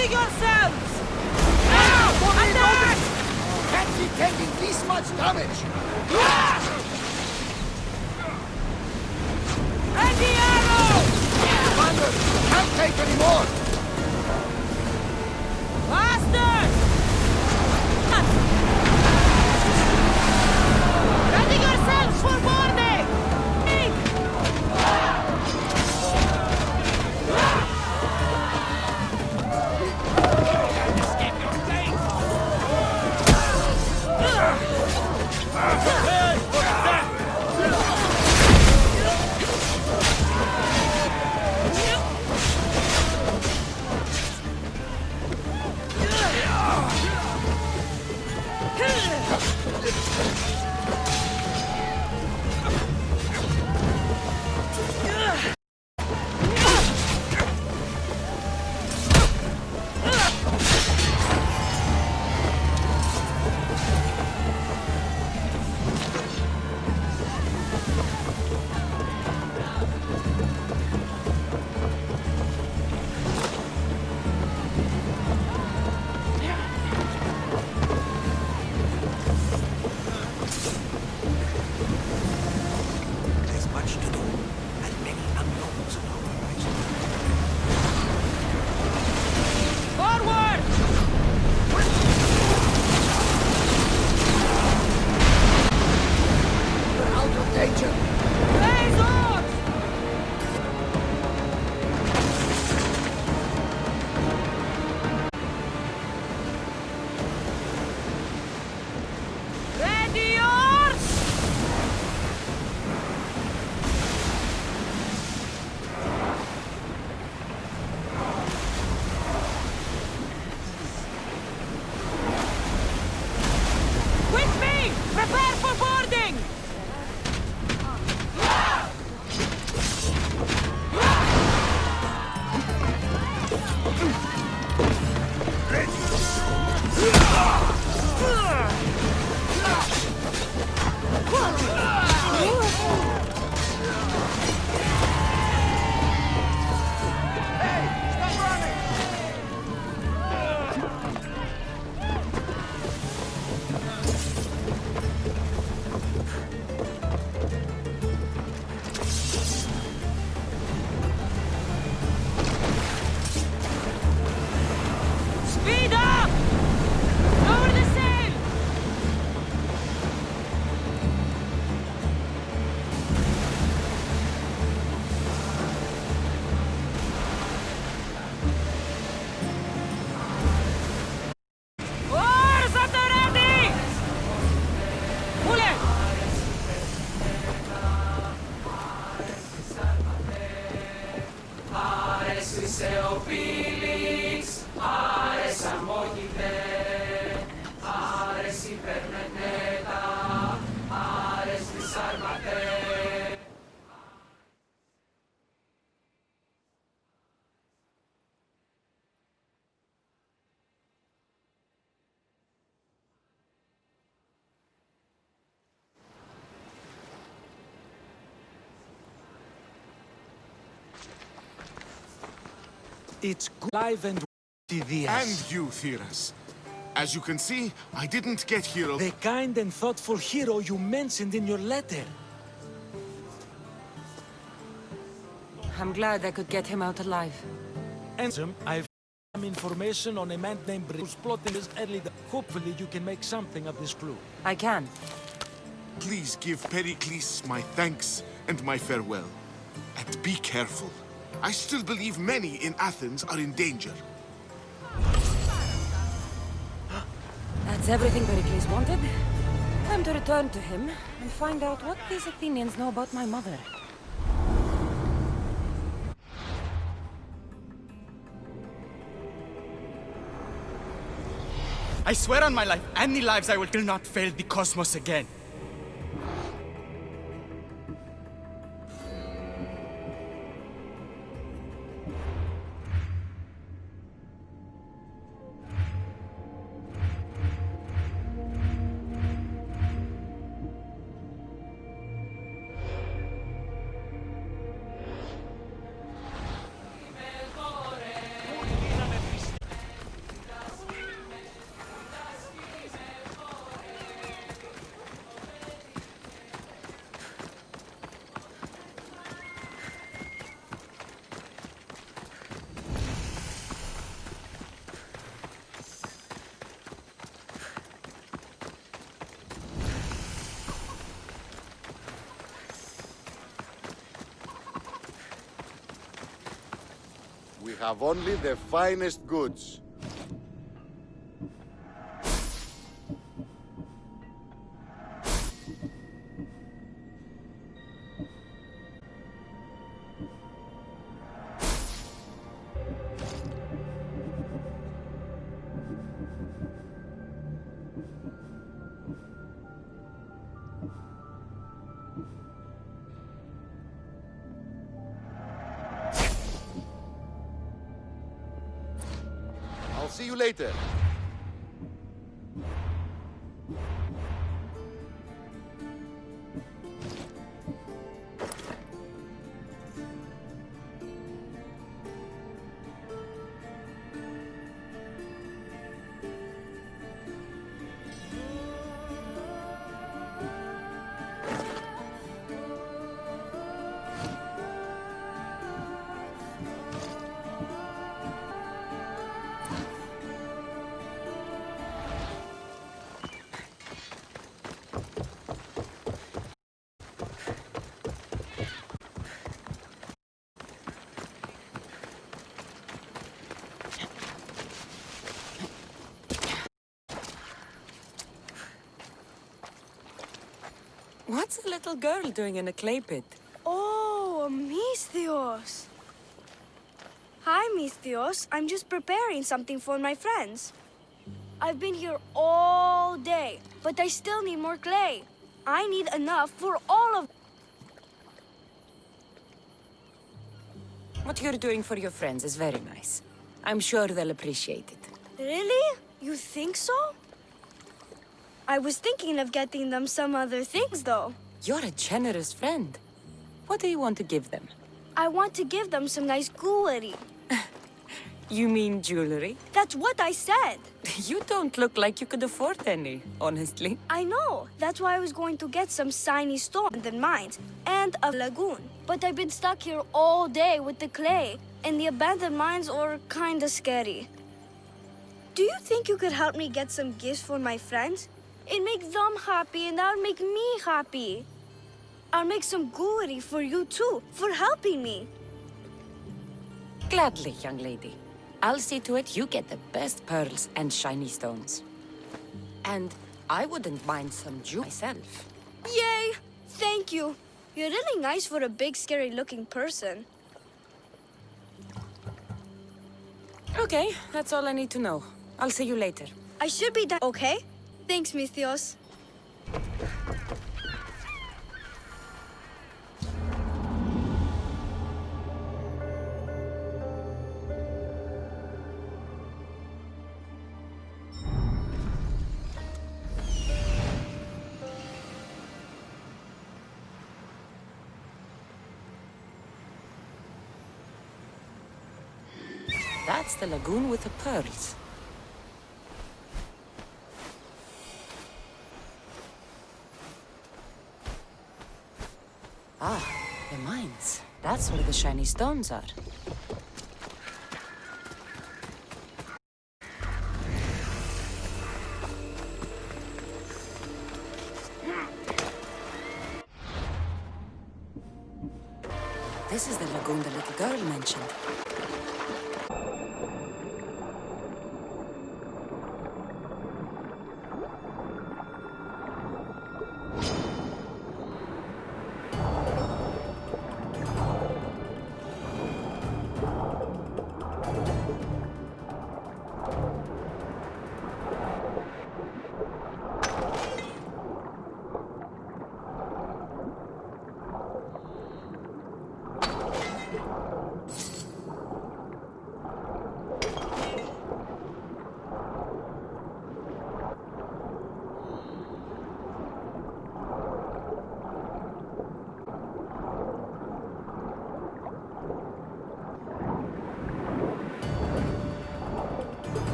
Ready yourselves! Attack! Can't be taking this much damage! Ready arrow! Commander, can't take any more! Faster! Ready yourselves for boarding! There's much to do, and many unknowns on our horizon. Forward! We're out of danger! Blaze on! Ready yours! With me! Prepare for boarding! Speed up! Lower the sail! Oars at the ready! Pull it! It's live and And you, Theras. As you can see, I didn't get here... the kind and thoughtful hero you mentioned in your letter. I'm glad I could get him out alive. And I've some information on a man named Bruce who's plotting this early. Hopefully you can make something of this clue. I can. Please give Pericles my thanks and my farewell. And be careful. I still believe many in Athens are in danger. That's everything Pericles wanted. Time to return to him and find out what these Athenians know about my mother. I swear on my life, any lives I will not fail the cosmos again. have only the finest goods. I'll see you later. What's a little girl doing in a clay pit? Oh, Misthios. Hi, Misthios. I'm just preparing something for my friends. I've been here all day, but I still need more clay. I need enough for all of... What you're doing for your friends is very nice. I'm sure they'll appreciate it. Really? You think so? I was thinking of getting them some other things, though. You're a generous friend. What do you want to give them? I want to give them some nice jewelry. You mean jewelry? That's what I said. You don't look like you could afford any, honestly. I know. That's why I was going to get some shiny stones and mines and a lagoon. But I've been stuck here all day with the clay, and the abandoned mines are kinda scary. Do you think you could help me get some gifts for my friends? It'd make them happy, and that'll make me happy. I'll make some jewelry for you too, for helping me. Gladly, young lady. I'll see to it you get the best pearls and shiny stones. And I wouldn't mind some jewelry myself. Yay! Thank you. You're really nice for a big, scary-looking person. Okay, that's all I need to know. I'll see you later. I should be done, okay? Thanks, Misthios. That's the lagoon with the pearls. Ah, the mines. That's where the shiny stones are. This is the lagoon the little girl mentioned.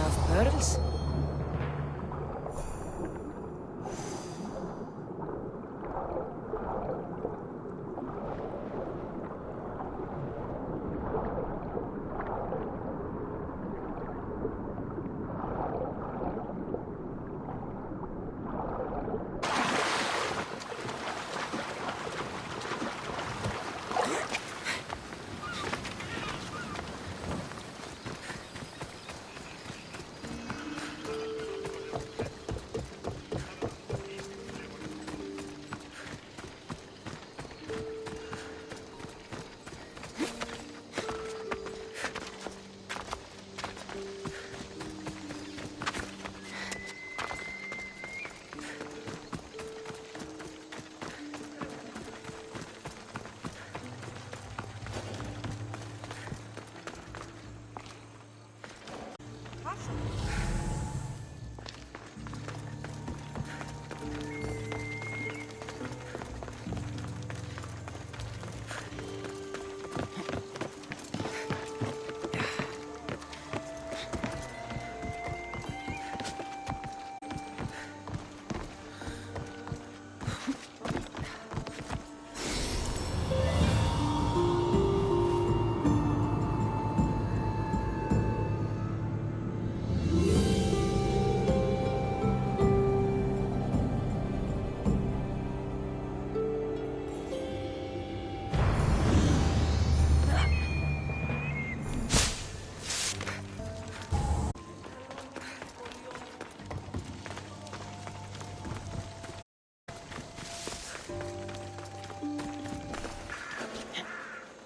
Enough pearls?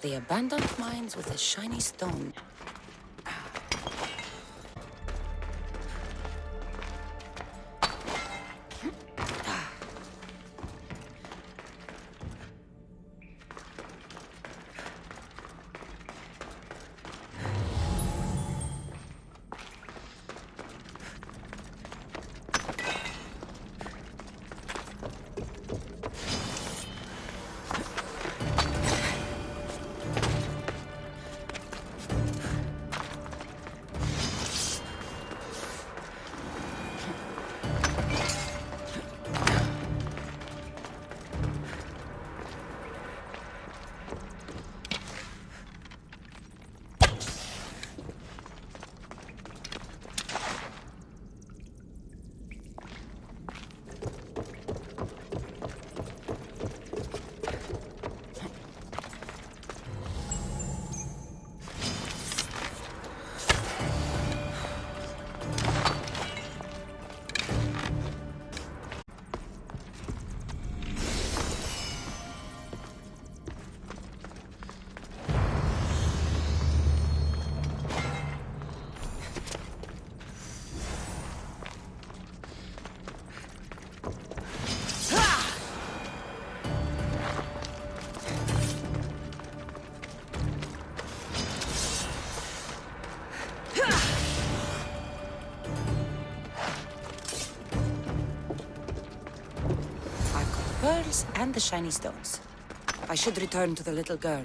The abandoned mines with a shiny stone. Pearls and the shiny stones. I should return to the little girl.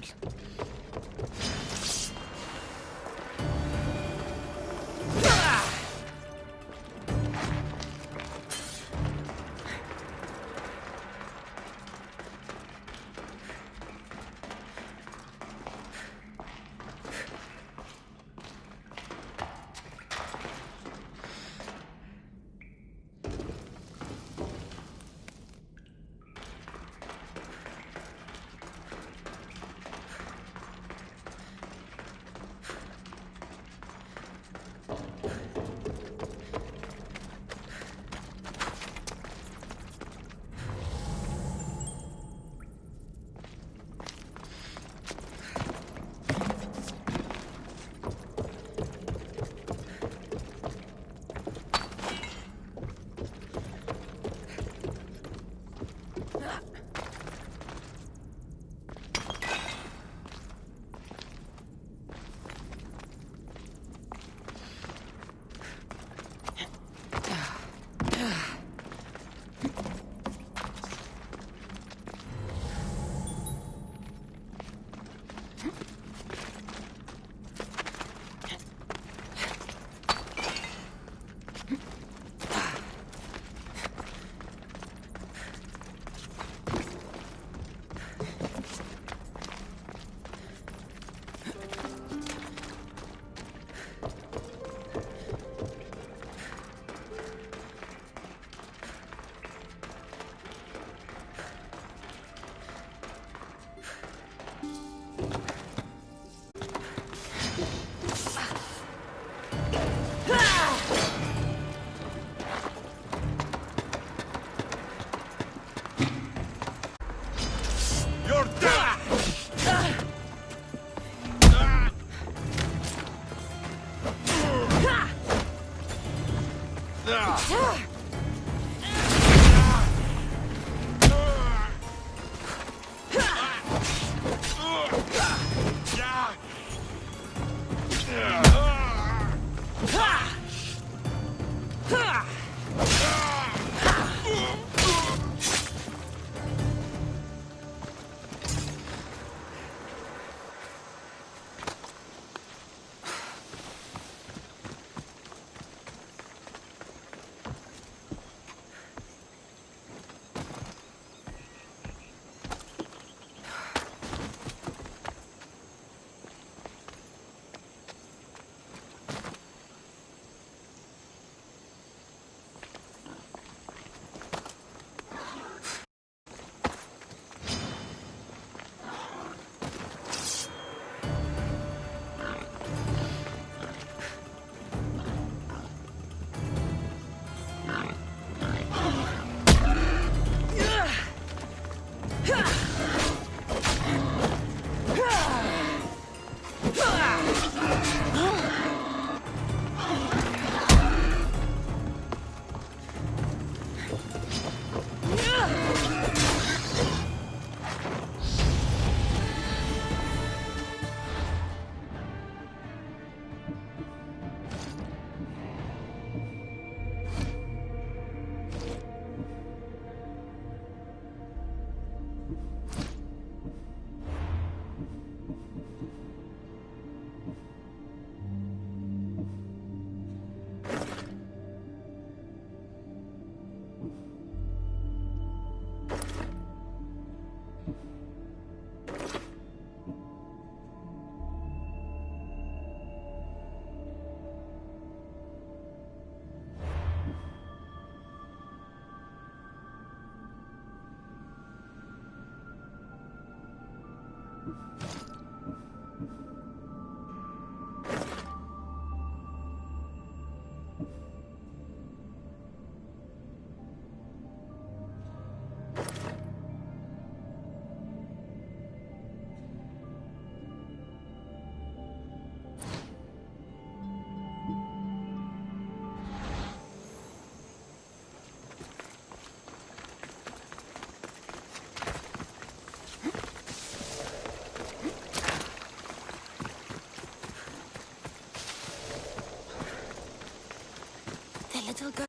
Little girl.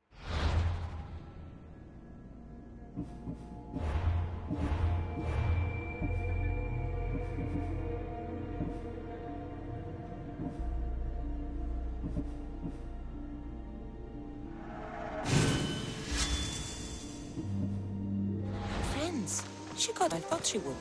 Friends. She got. I thought she would.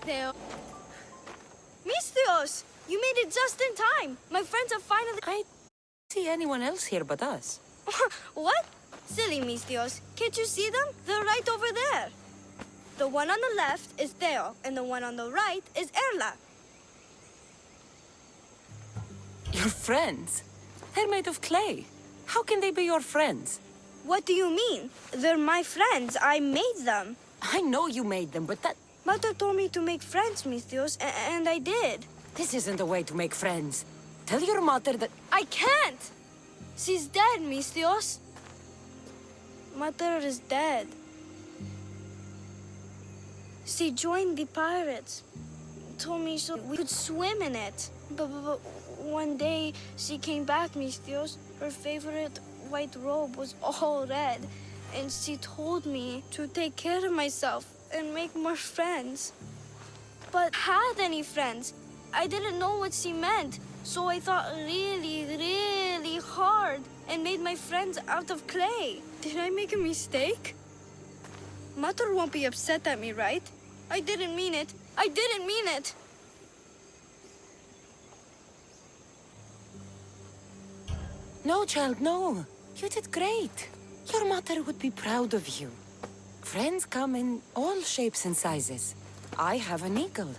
Theo. Mistios! You made it just in time. My friends are finally... I don't see anyone else here but us. What? Silly Mistios. Can't you see them? They're right over there. The one on the left is Theo, and the one on the right is Erla. Your friends? They're made of clay. How can they be your friends? What do you mean? They're my friends. I made them. I know you made them, but that... Mother told me to make friends, Mistios, and I did. This isn't the way to make friends. Tell your mother that... I can't! She's dead, Mistios. Mother is dead. She joined the pirates. Told me so we could swim in it. But one day she came back, Mistios. Her favorite white robe was all red. And she told me to take care of myself and make more friends. But had any friends? I didn't know what she meant. So I thought really, really hard and made my friends out of clay. Did I make a mistake? Mother won't be upset at me, right? I didn't mean it. I didn't mean it. No, child, no. You did great. Your mother would be proud of you. Friends come in all shapes and sizes. I have an eagle,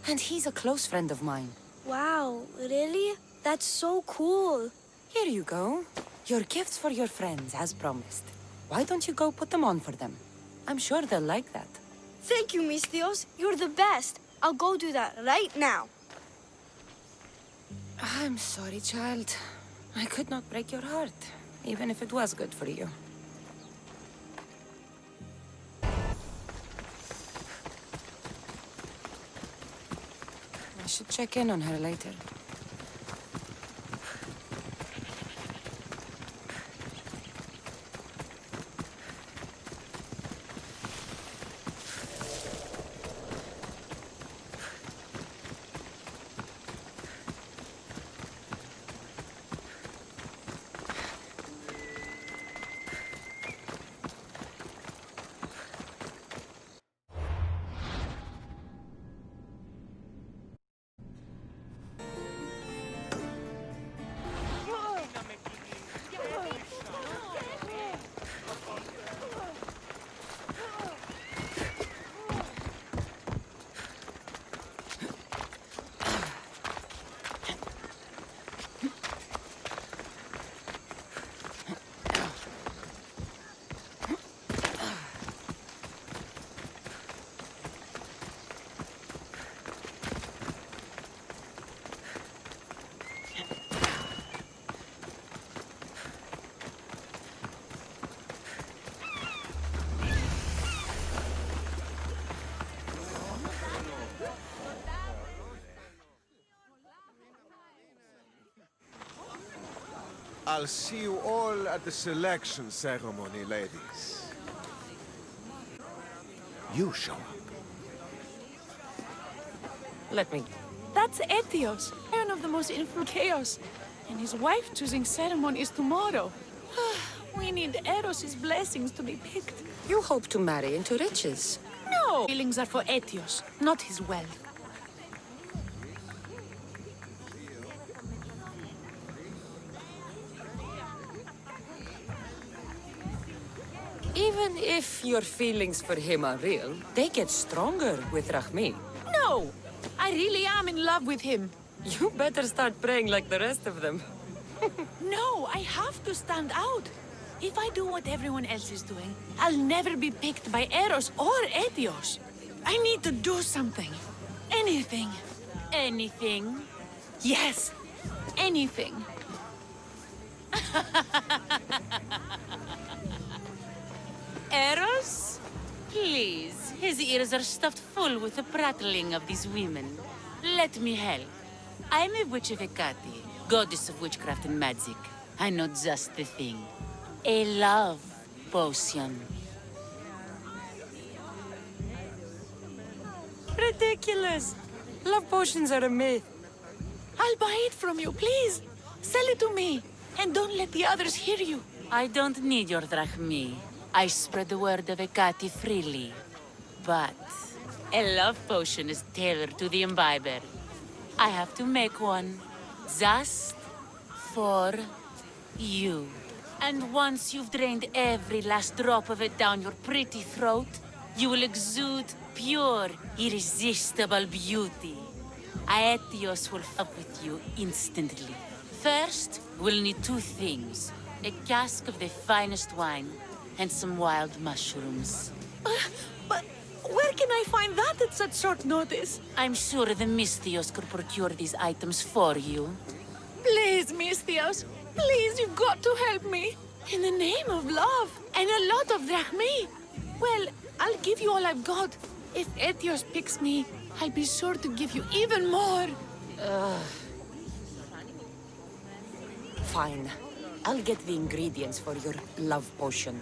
and he's a close friend of mine. Wow, really? That's so cool. Here you go. Your gifts for your friends, as promised. Why don't you go put them on for them? I'm sure they'll like that. Thank you, Mistios. You're the best. I'll go do that right now. I'm sorry, child. I could not break your heart, even if it was good for you. I should check in on her later. I'll see you all at the selection ceremony, ladies. You show up. Let me... That's Etios, one of the most influential chaos. And his wife choosing ceremony is tomorrow. We need Eros' blessings to be picked. You hope to marry into riches. No! Feelings are for Etios, not his wealth. Even if your feelings for him are real, they get stronger with Rahmi. No! I really am in love with him. You better start praying like the rest of them. No, I have to stand out. If I do what everyone else is doing, I'll never be picked by Eros or Etios. I need to do something. Anything. Anything? Yes, anything. Eros? Please, his ears are stuffed full with the prattling of these women. Let me help. I'm a witch of Hecate, goddess of witchcraft and magic. I know just the thing. A love potion. Ridiculous! Love potions are a myth. I'll buy it from you, please. Sell it to me. And don't let the others hear you. I don't need your drachmi. I spread the word of Hecate freely. But a love potion is tailored to the imbiber. I have to make one just for you. And once you've drained every last drop of it down your pretty throat, you will exude pure, irresistible beauty. Aetios will fuck with you instantly. First, we'll need two things. A cask of the finest wine and some wild mushrooms. But where can I find that at such short notice? I'm sure the Mystios could procure these items for you. Please, Misthios. Please, you've got to help me. In the name of love and a lot of drachmae. Well, I'll give you all I've got. If Etios picks me, I'll be sure to give you even more. Fine. I'll get the ingredients for your love potion.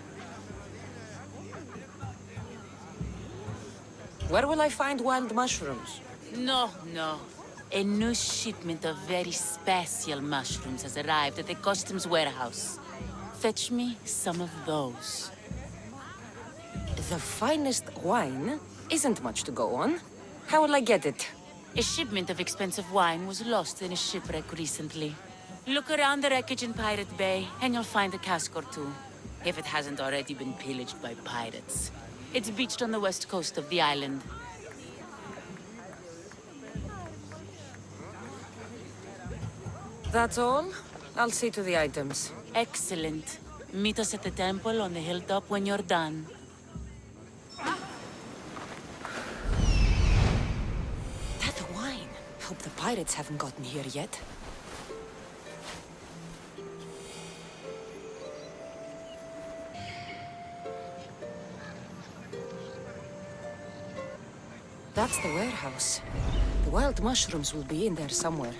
Where will I find wild mushrooms? No. A new shipment of very special mushrooms has arrived at the customs warehouse. Fetch me some of those. The finest wine isn't much to go on. How will I get it? A shipment of expensive wine was lost in a shipwreck recently. Look around the wreckage in Pirate Bay, and you'll find a cask or two. If it hasn't already been pillaged by pirates. It's beached on the west coast of the island. That's all? I'll see to the items. Excellent. Meet us at the temple on the hilltop when you're done. That wine. Hope the pirates haven't gotten here yet. That's the warehouse. The wild mushrooms will be in there somewhere.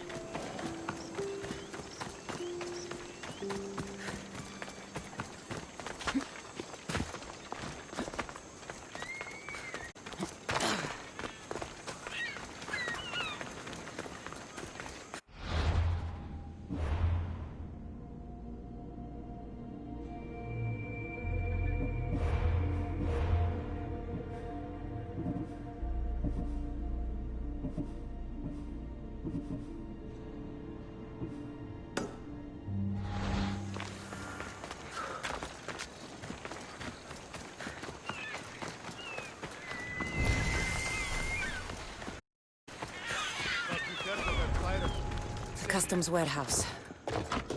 Customs warehouse.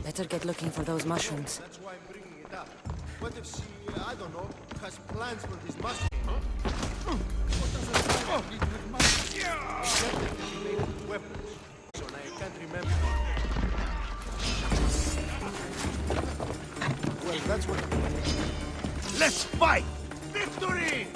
Better get looking for those mushrooms. That's why I'm bringing it up. What if she, I don't know, has plans for these mushrooms? What does a spider need with mushrooms? I said that they made with weapons, so now I can't remember. Well, that's what... Let's fight! Victory!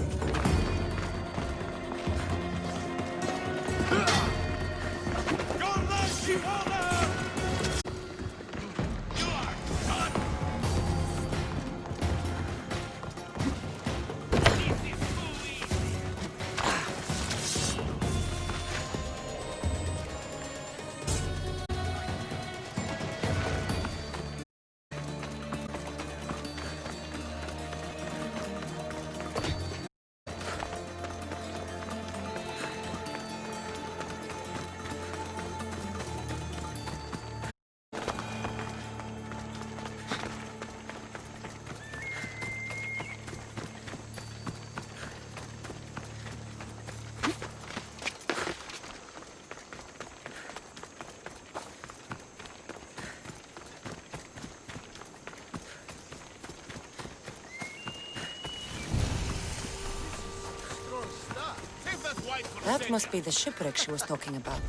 That must be the shipwreck she was talking about.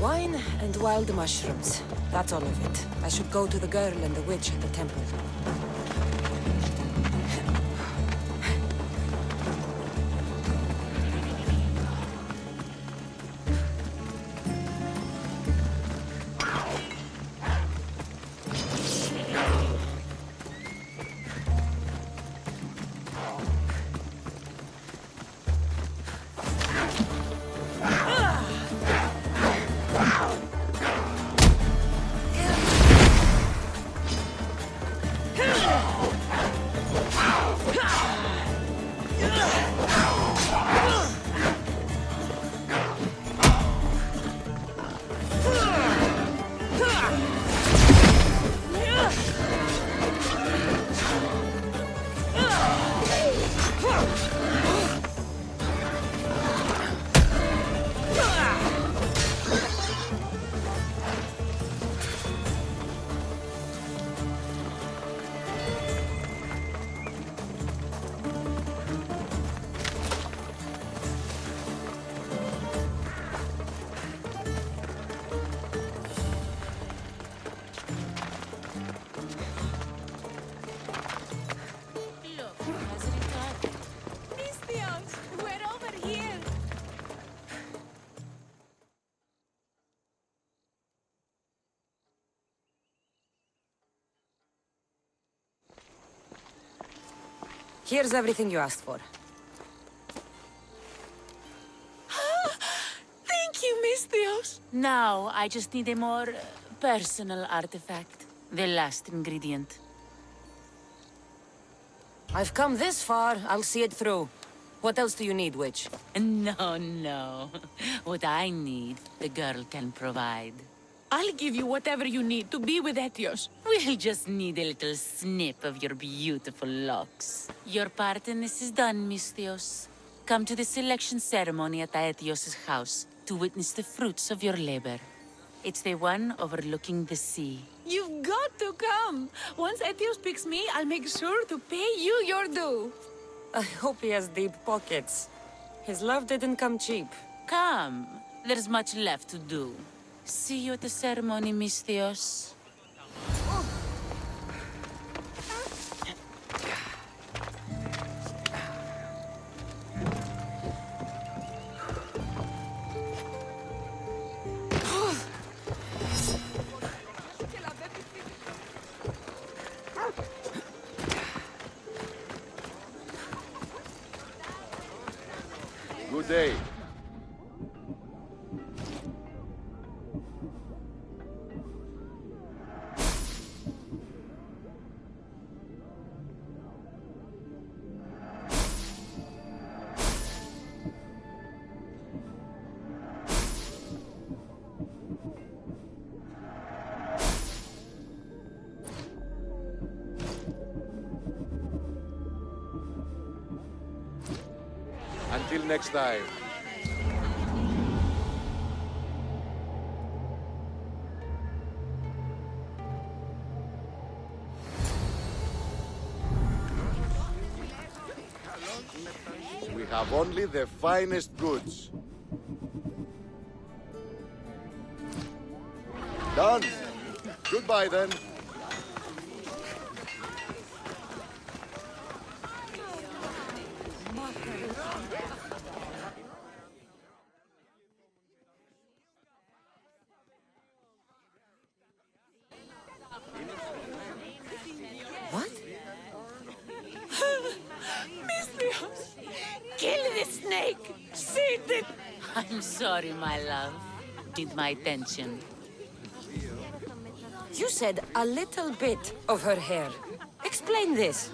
Wine and wild mushrooms. That's all of it. I should go to the girl and the witch at the temple. Look, who has returned? Misthios, we're over here. Here's everything you asked for. Thank you, Misthios. Now, I just need a more personal artifact. The last ingredient. I've come this far, I'll see it through. What else do you need, witch? No, no. What I need, the girl can provide. I'll give you whatever you need to be with Etios. We'll just need a little snip of your beautiful locks. Your part in this is done, Misthios. Come to the selection ceremony at Aetios' house to witness the fruits of your labor. It's the one overlooking the sea. You've got to come. Once Etios picks me, I'll make sure to pay you your due. I hope he has deep pockets. His love didn't come cheap. Come. There's much left to do. See you at the ceremony, Misthios. Good day. Until next time. We have only the finest goods. Done. Goodbye then. What? Misthios, kill the snake. See it. I'm sorry, my love. Need my attention. You said a little bit of her hair. Explain this.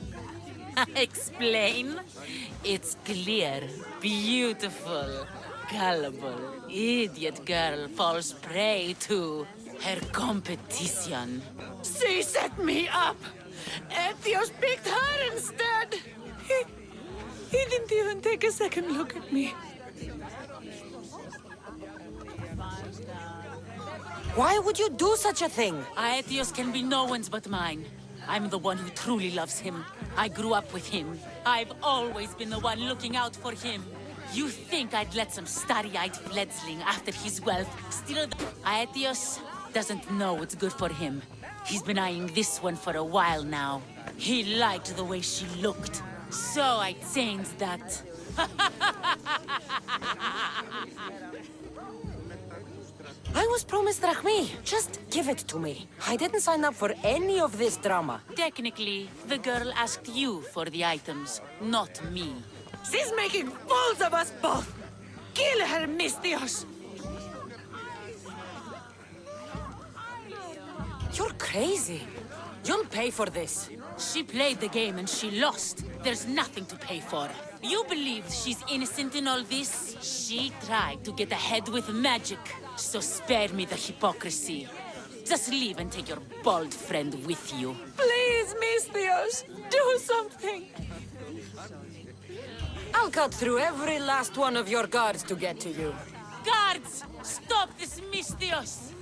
Explain? It's clear, beautiful, gullible, idiot girl falls prey to her competition. She set me up. Etios picked her instead. He didn't even take a second look at me. Why would you do such a thing? Aetios can be no one's but mine. I'm the one who truly loves him. I grew up with him. I've always been the one looking out for him. You think I'd let some starry-eyed fledgling after his wealth steal the... Aetios doesn't know what's good for him. He's been eyeing this one for a while now. He liked the way she looked. So I changed that. I was promised Drachmi. Just give it to me. I didn't sign up for any of this drama. Technically, the girl asked you for the items, not me. She's making fools of us both. Kill her, Misthios. You're crazy. You'll pay for this. She played the game and she lost. There's nothing to pay for. You believe she's innocent in all this? She tried to get ahead with magic. So spare me the hypocrisy. Just leave and take your bald friend with you. Please, Misthios, do something. I'll cut through every last one of your guards to get to you. Guards! Stop this Misthios!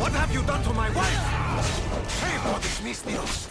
What have you done to my wife? Pay for this, Misthios.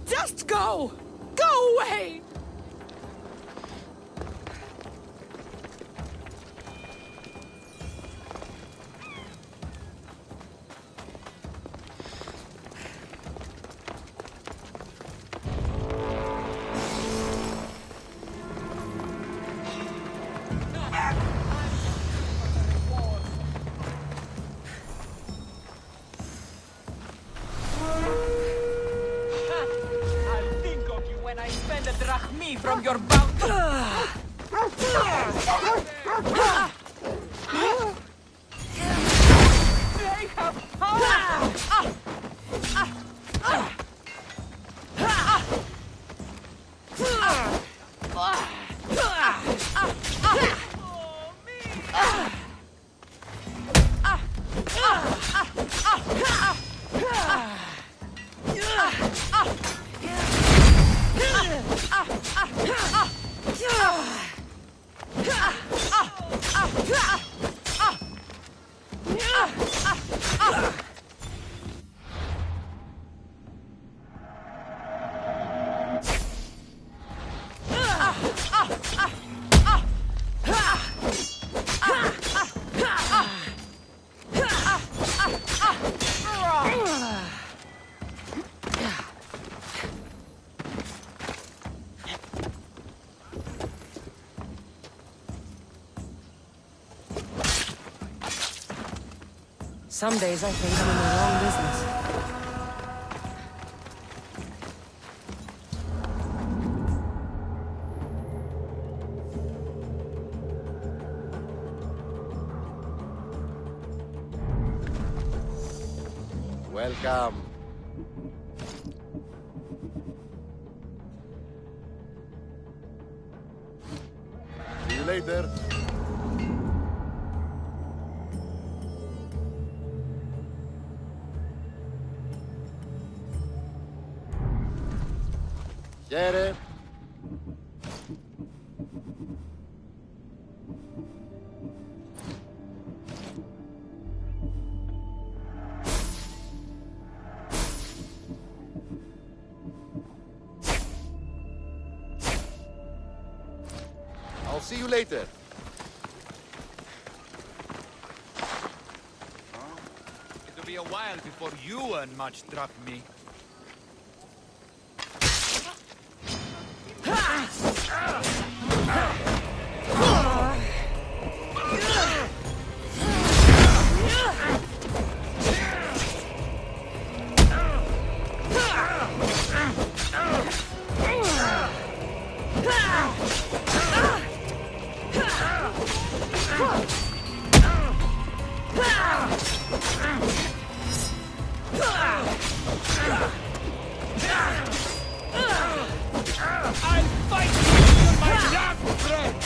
Just go! Go away! I'll think of you when I spend a drachmi from your bounty. They have power! Some days I think I'm in the wrong business. Welcome. See you later. Χαίρε. I'll see you later. It'll be a while before you earn much drachmi. I'll fight you to my last breath!